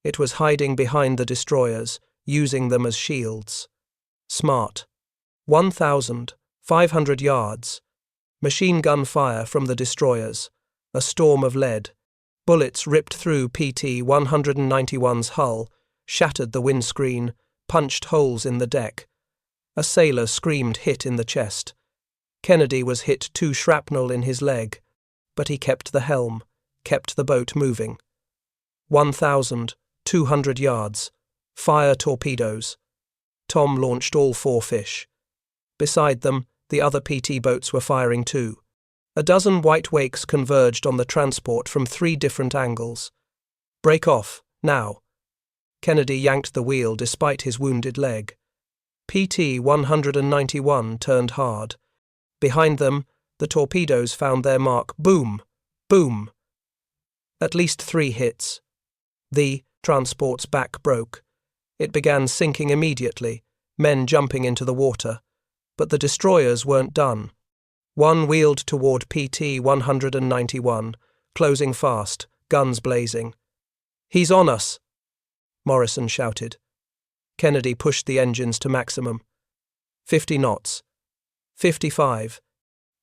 A: It was hiding behind the destroyers, using them as shields. Smart. 1,500 yards. Machine gun fire from the destroyers. A storm of lead. Bullets ripped through PT-191's hull, shattered the windscreen, punched holes in the deck. A sailor screamed hit in the chest. Kennedy was hit 2 shrapnel in his leg, but he kept the helm, kept the boat moving. 1,200 yards. Fire torpedoes. Tom launched all 4 fish. Beside them, the other PT boats were firing too. A dozen white wakes converged on the transport from 3 different angles. Break off, now. Kennedy yanked the wheel despite his wounded leg. PT-191 turned hard. Behind them, the torpedoes found their mark. Boom! Boom! At least 3 hits. The transport's back broke. It began sinking immediately, men jumping into the water. But the destroyers weren't done. One wheeled toward PT-191, closing fast, guns blazing. "He's on us!" Morrison shouted. Kennedy pushed the engines to maximum. 50 knots. 55.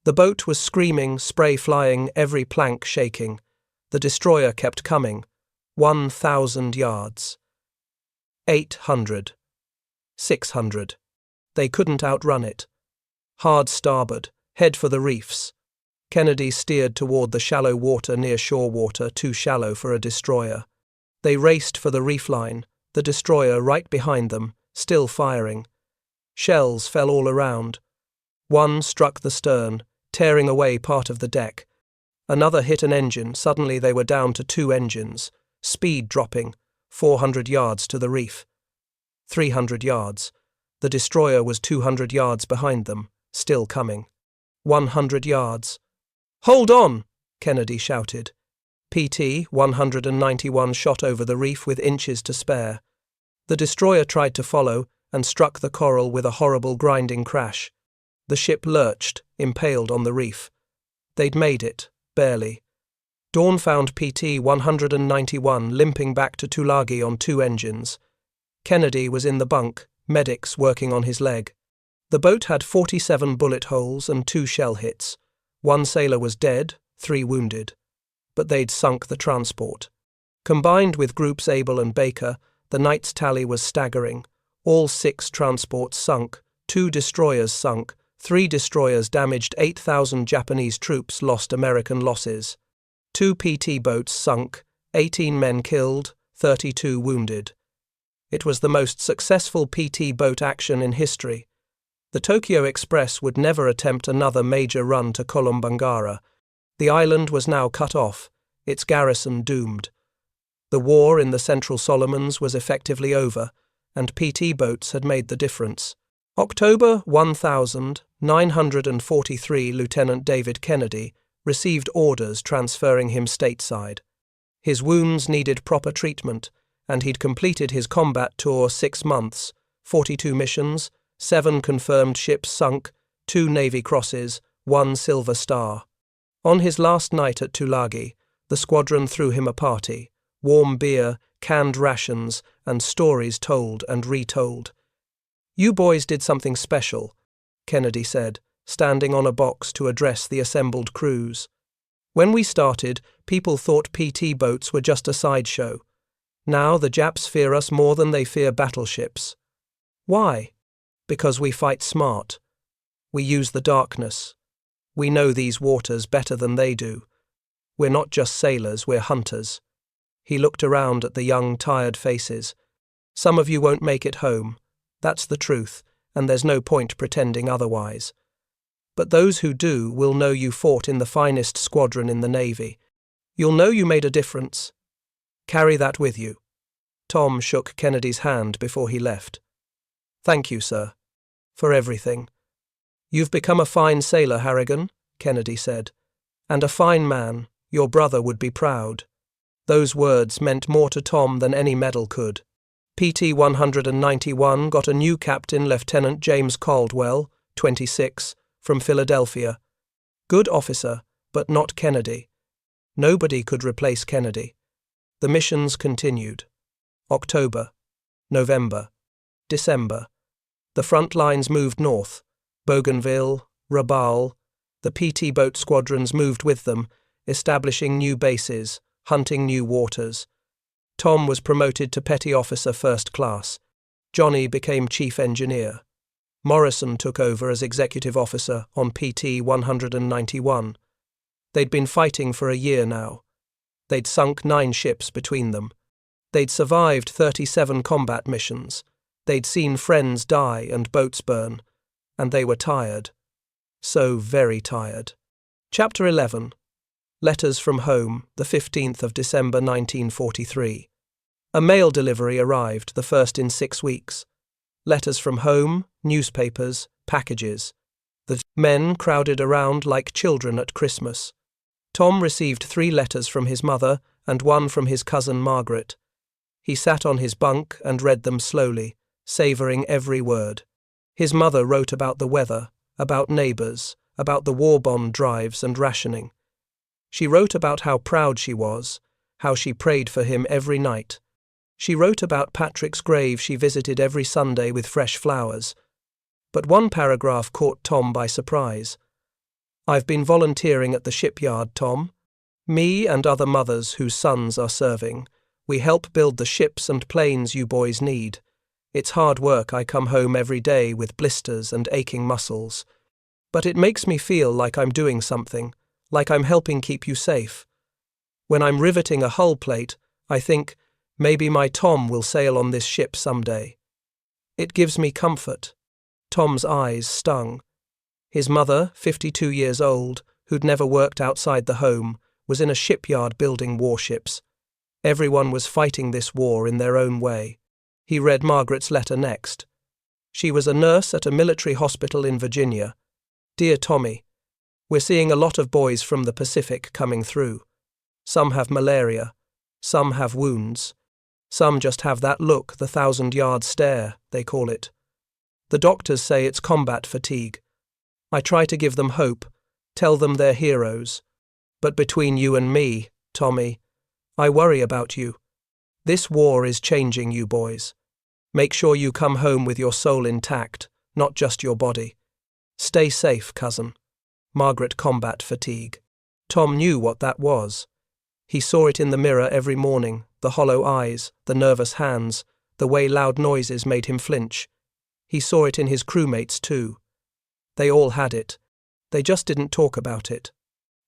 A: The boat was screaming, spray flying, every plank shaking. The destroyer kept coming. 1,000 yards. 800. 600. They couldn't outrun it. Hard starboard, head for the reefs. Kennedy steered toward the shallow water near shore water, too shallow for a destroyer. They raced for the reef line, the destroyer right behind them, still firing. Shells fell all around. One struck the stern, tearing away part of the deck. Another hit an engine. Suddenly they were down to 2 engines, speed dropping, 400 yards to the reef. 300 yards. The destroyer was 200 yards behind them, still coming. 100 yards. "Hold on!" Kennedy shouted. PT-191 shot over the reef with inches to spare. The destroyer tried to follow and struck the coral with a horrible grinding crash. The ship lurched, impaled on the reef. They'd made it, barely. Dawn found PT-191 limping back to Tulagi on 2 engines. Kennedy was in the bunk, medics working on his leg. The boat had 47 bullet holes and 2 shell hits. 1 sailor was dead, 3 wounded. But they'd sunk the transport. Combined with Groups Abel and Baker, the night's tally was staggering. All 6 transports sunk, 2 destroyers sunk, 3 destroyers damaged, 8,000 Japanese troops lost American losses. 2 PT boats sunk, 18 men killed, 32 wounded. It was the most successful PT boat action in history. The Tokyo Express would never attempt another major run to Kolombangara. The island was now cut off, its garrison doomed. The war in the Central Solomons was effectively over, and PT boats had made the difference. October 1943, Lieutenant David Kennedy received orders transferring him stateside. His wounds needed proper treatment, and he'd completed his combat tour 6 months, 42 missions, 7 confirmed ships sunk, 2 Navy Crosses, 1 Silver Star. On his last night at Tulagi, the squadron threw him a party, warm beer, canned rations, and stories told and retold. "You boys did something special," Kennedy said, standing on a box to address the assembled crews. "When we started, people thought PT boats were just a sideshow. Now the Japs fear us more than they fear battleships. Why? Because we fight smart. We use the darkness. We know these waters better than they do. We're not just sailors, we're hunters." He looked around at the young, tired faces. "Some of you won't make it home. That's the truth, and there's no point pretending otherwise. But those who do will know you fought in the finest squadron in the Navy. You'll know you made a difference. Carry that with you." Tom shook Kennedy's hand before he left. "Thank you, sir, for everything." "You've become a fine sailor, Harrigan," Kennedy said. "And a fine man. Your brother would be proud." Those words meant more to Tom than any medal could. PT-191 got a new captain, Lieutenant James Caldwell, 26, from Philadelphia. Good officer, but not Kennedy. Nobody could replace Kennedy. The missions continued. October, November, December. The front lines moved north. Bougainville, Rabaul. The PT boat squadrons moved with them, establishing new bases, hunting new waters. Tom was promoted to petty officer first class. Johnny became chief engineer. Morrison took over as executive officer on PT 191. They'd been fighting for a year now. They'd sunk 9 ships between them. They'd survived 37 combat missions. They'd seen friends die and boats burn. And they were tired. So very tired. Chapter 11. Letters from Home, the 15th of December 1943. A mail delivery arrived, the first in 6 weeks. Letters from home, newspapers, packages. The men crowded around like children at Christmas. Tom received 3 letters from his mother and 1 from his cousin Margaret. He sat on his bunk and read them slowly, savouring every word. His mother wrote about the weather, about neighbours, about the war bond drives and rationing. She wrote about how proud she was, how she prayed for him every night. She wrote about Patrick's grave she visited every Sunday with fresh flowers. But one paragraph caught Tom by surprise. "I've been volunteering at the shipyard, Tom. Me and other mothers whose sons are serving. We help build the ships and planes you boys need. It's hard work. I come home every day with blisters and aching muscles. But it makes me feel like I'm doing something, like I'm helping keep you safe. When I'm riveting a hull plate, I think, maybe my Tom will sail on this ship someday. It gives me comfort." Tom's eyes stung. His mother, 52 years old, who'd never worked outside the home, was in a shipyard building warships. Everyone was fighting this war in their own way. He read Margaret's letter next. She was a nurse at a military hospital in Virginia. "Dear Tommy, we're seeing a lot of boys from the Pacific coming through. Some have malaria. Some have wounds. Some just have that look, the 1,000-yard stare, they call it. The doctors say it's combat fatigue. I try to give them hope, tell them they're heroes. But between you and me, Tommy, I worry about you. This war is changing you boys. Make sure you come home with your soul intact, not just your body. Stay safe, cousin." Margaret combat fatigue. Tom knew what that was. He saw it in the mirror every morning, the hollow eyes, the nervous hands, the way loud noises made him flinch. He saw it in his crewmates too. They all had it. They just didn't talk about it.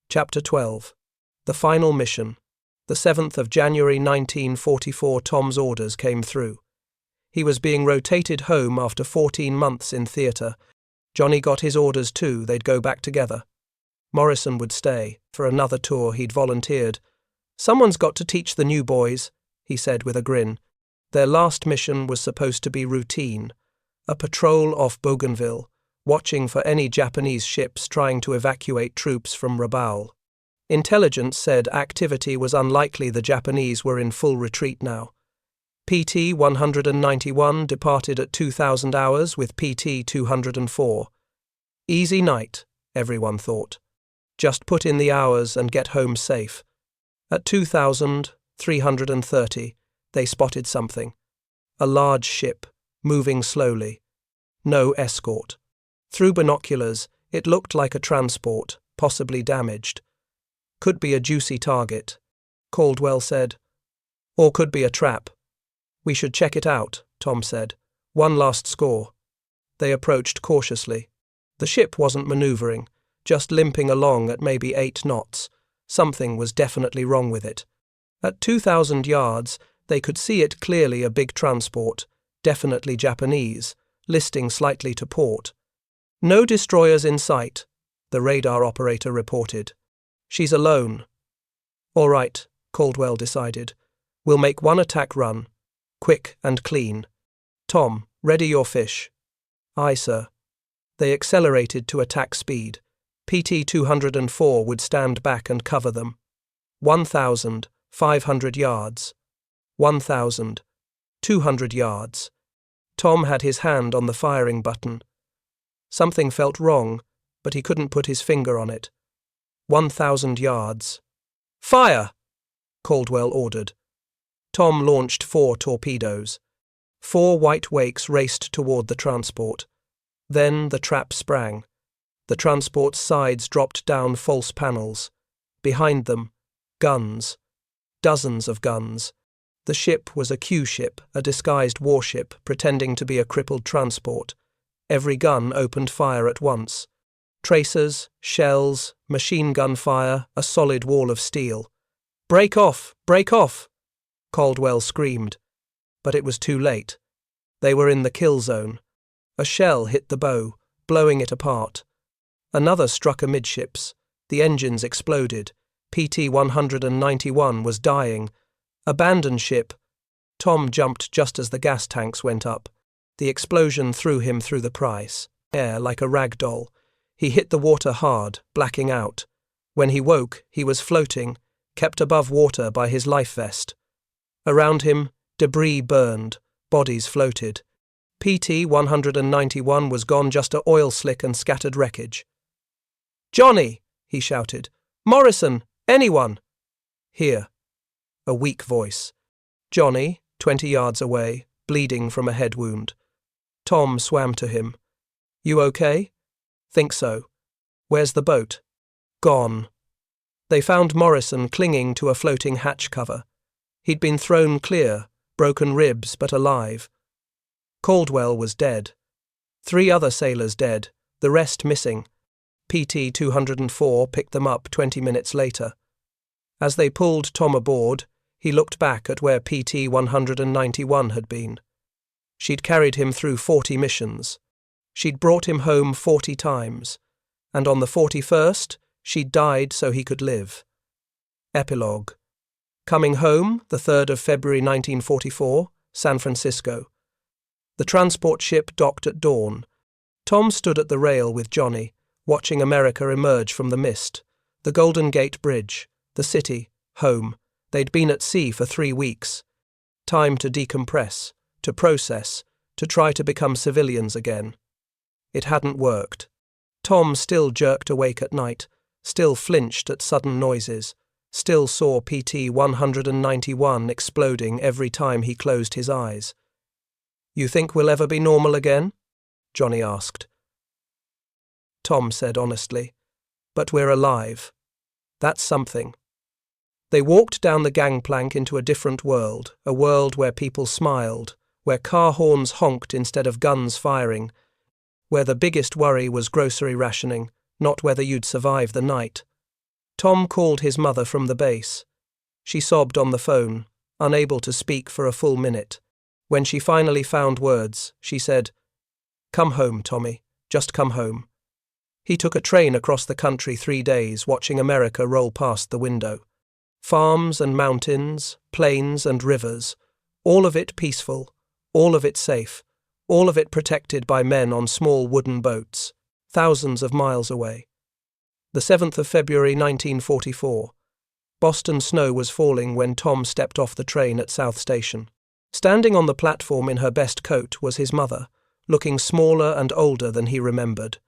A: Chapter 12. The Final Mission. The 7th of January 1944, Tom's orders came through. He was being rotated home after 14 months in theatre. Johnny got his orders too, they'd go back together. Morrison would stay, for another tour he'd volunteered. "Someone's got to teach the new boys," he said with a grin. Their last mission was supposed to be routine. A patrol off Bougainville, watching for any Japanese ships trying to evacuate troops from Rabaul. Intelligence said activity was unlikely. The Japanese were in full retreat now. PT 191 departed at 2000 hours with PT 204. Easy night, everyone thought. Just put in the hours and get home safe. At 2330, they spotted something. A large ship, moving slowly. No escort. Through binoculars, it looked like a transport, possibly damaged. "Could be a juicy target," Caldwell said. "Or could be a trap." "We should check it out," Tom said. "One last score." They approached cautiously. The ship wasn't maneuvering, just limping along at maybe 8 knots. Something was definitely wrong with it. At 2,000 yards, they could see it clearly, a big transport, definitely Japanese, listing slightly to port. "No destroyers in sight," the radar operator reported. "She's alone." "All right," Caldwell decided. "We'll make one attack run. Quick and clean. Tom, ready your fish." "Aye, sir." They accelerated to attack speed. PT 204 would stand back and cover them. 1,500 yards. 1,200 yards. Tom had his hand on the firing button. Something felt wrong, but he couldn't put his finger on it. 1,000 yards. "Fire!" Caldwell ordered. Tom launched 4 torpedoes. 4 white wakes raced toward the transport. Then the trap sprang. The transport's sides dropped down false panels. Behind them, guns. Dozens of guns. The ship was a Q ship, a disguised warship pretending to be a crippled transport. Every gun opened fire at once. Tracers, shells, machine gun fire, a solid wall of steel. "Break off! Break off!" Caldwell screamed. But it was too late. They were in the kill zone. A shell hit the bow, blowing it apart. Another struck amidships. The engines exploded. PT-191 was dying. Abandon ship. Tom jumped just as the gas tanks went up. The explosion threw him through the price. Air like a rag doll. He hit the water hard, blacking out. When he woke, he was floating, kept above water by his life vest. Around him, debris burned, bodies floated. PT-191 was gone, just a oil slick and scattered wreckage. "Johnny!" he shouted. "Morrison! Anyone!" "Here." A weak voice. Johnny, 20 yards away, bleeding from a head wound. Tom swam to him. "You okay?" "Think so." "Where's the boat?" "Gone." They found Morrison clinging to a floating hatch cover. He'd been thrown clear, broken ribs but alive. Caldwell was dead. 3 other sailors dead, the rest missing. PT-204 picked them up 20 minutes later. As they pulled Tom aboard, he looked back at where PT-191 had been. She'd carried him through 40 missions. She'd brought him home 40 times. And on the 41st, she'd died so he could live. Epilogue. Coming home, the 3rd of February 1944, San Francisco. The transport ship docked at dawn. Tom stood at the rail with Johnny, watching America emerge from the mist. The Golden Gate Bridge, the city, home. They'd been at sea for 3 weeks. Time to decompress, to process, to try to become civilians again. It hadn't worked. Tom still jerked awake at night, still flinched at sudden noises, still saw PT-191 exploding every time he closed his eyes. "You think we'll ever be normal again?" Johnny asked. Tom said honestly, "But we're alive. That's something." They walked down the gangplank into a different world, a world where people smiled, where car horns honked instead of guns firing, where the biggest worry was grocery rationing, not whether you'd survive the night. Tom called his mother from the base. She sobbed on the phone, unable to speak for a full minute. When she finally found words, she said, "Come home, Tommy. Just come home." He took a train across the country 3 days, watching America roll past the window. Farms and mountains, plains and rivers, all of it peaceful, all of it safe, all of it protected by men on small wooden boats, thousands of miles away. The 7th of February 1944. Boston snow was falling when Tom stepped off the train at South Station. Standing on the platform in her best coat was his mother, looking smaller and older than he remembered.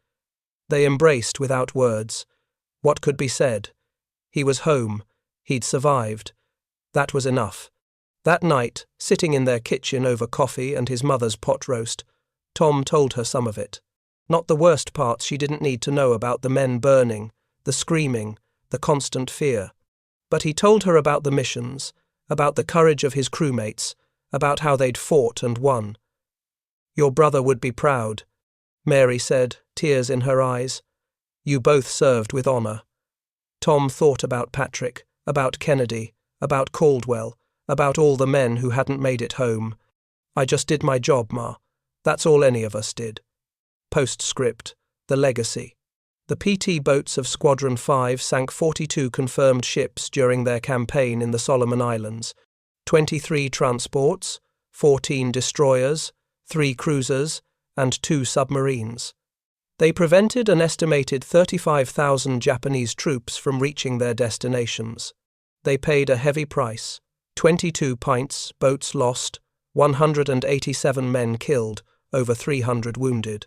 A: They embraced without words. What could be said? He was home. He'd survived. That was enough. That night, sitting in their kitchen over coffee and his mother's pot roast, Tom told her some of it. Not the worst parts she didn't need to know about the men burning, the screaming, the constant fear. But he told her about the missions, about the courage of his crewmates, about how they'd fought and won. "Your brother would be proud," Mary said, tears in her eyes. "You both served with honor." Tom thought about Patrick, about Kennedy, about Caldwell, about all the men who hadn't made it home. "I just did my job, Ma. That's all any of us did." Postscript. The legacy. The PT boats of Squadron 5 sank 42 confirmed ships during their campaign in the Solomon Islands. 23 transports, 14 destroyers, 3 cruisers, and 2 submarines. They prevented an estimated 35,000 Japanese troops from reaching their destinations. They paid a heavy price. 22 pints, boats lost, 187 men killed, over 300 wounded.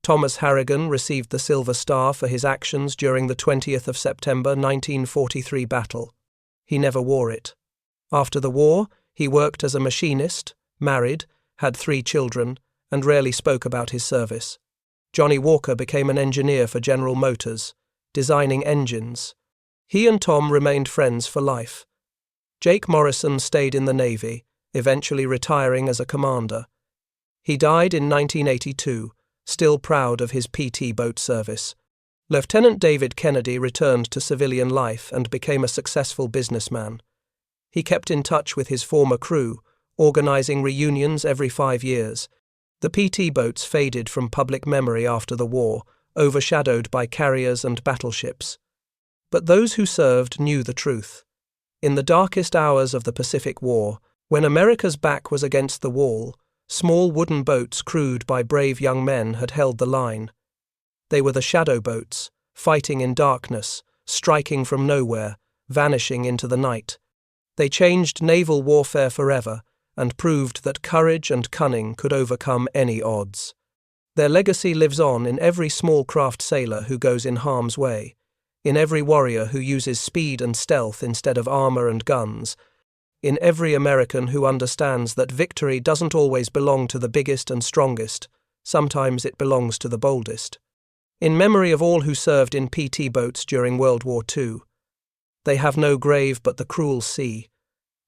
A: Thomas Harrigan received the Silver Star for his actions during the 20th of September 1943 battle. He never wore it. After the war, He worked as a machinist, married, had 3 children, and rarely spoke about his service. Johnny Walker became an engineer for General Motors, designing engines. He and Tom remained friends for life. Jake Morrison stayed in the Navy, eventually retiring as a commander. He died in 1982, still proud of his PT boat service. Lieutenant David Kennedy returned to civilian life and became a successful businessman. He kept in touch with his former crew, organizing reunions every 5 years. The PT boats faded from public memory after the war, overshadowed by carriers and battleships. But those who served knew the truth. In the darkest hours of the Pacific War, when America's back was against the wall, small wooden boats crewed by brave young men had held the line. They were the shadow boats, fighting in darkness, striking from nowhere, vanishing into the night. They changed naval warfare forever and proved that courage and cunning could overcome any odds. Their legacy lives on in every small craft sailor who goes in harm's way, in every warrior who uses speed and stealth instead of armor and guns, in every American who understands that victory doesn't always belong to the biggest and strongest, sometimes it belongs to the boldest. In memory of all who served in PT boats during World War II, they have no grave but the cruel sea.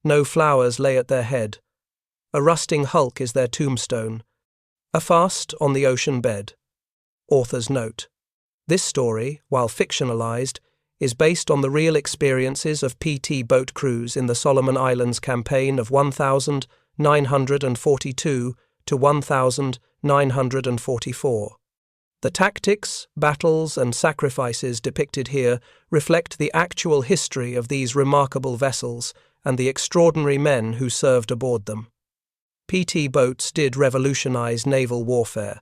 A: No flowers lay at their head. A rusting hulk is their tombstone. A fast on the ocean bed. Author's note. This story, while fictionalized, is based on the real experiences of PT boat crews in the Solomon Islands campaign of 1942 to 1944. The tactics, battles, and sacrifices depicted here reflect the actual history of these remarkable vessels and the extraordinary men who served aboard them. PT boats did revolutionize naval warfare.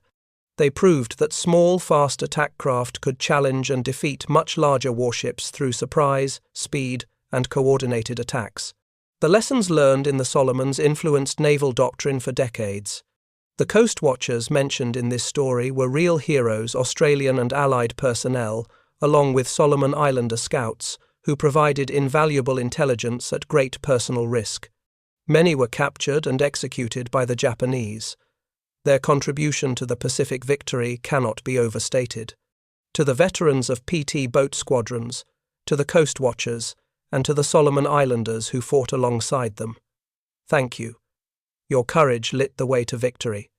A: They proved that small, fast attack craft could challenge and defeat much larger warships through surprise, speed, and coordinated attacks. The lessons learned in the Solomons influenced naval doctrine for decades. The coast watchers mentioned in this story were real heroes, Australian and Allied personnel, along with Solomon Islander scouts, who provided invaluable intelligence at great personal risk. Many were captured and executed by the Japanese. Their contribution to the Pacific victory cannot be overstated. To the veterans of PT boat squadrons, to the coast watchers, and to the Solomon Islanders who fought alongside them, thank you. Your courage lit the way to victory.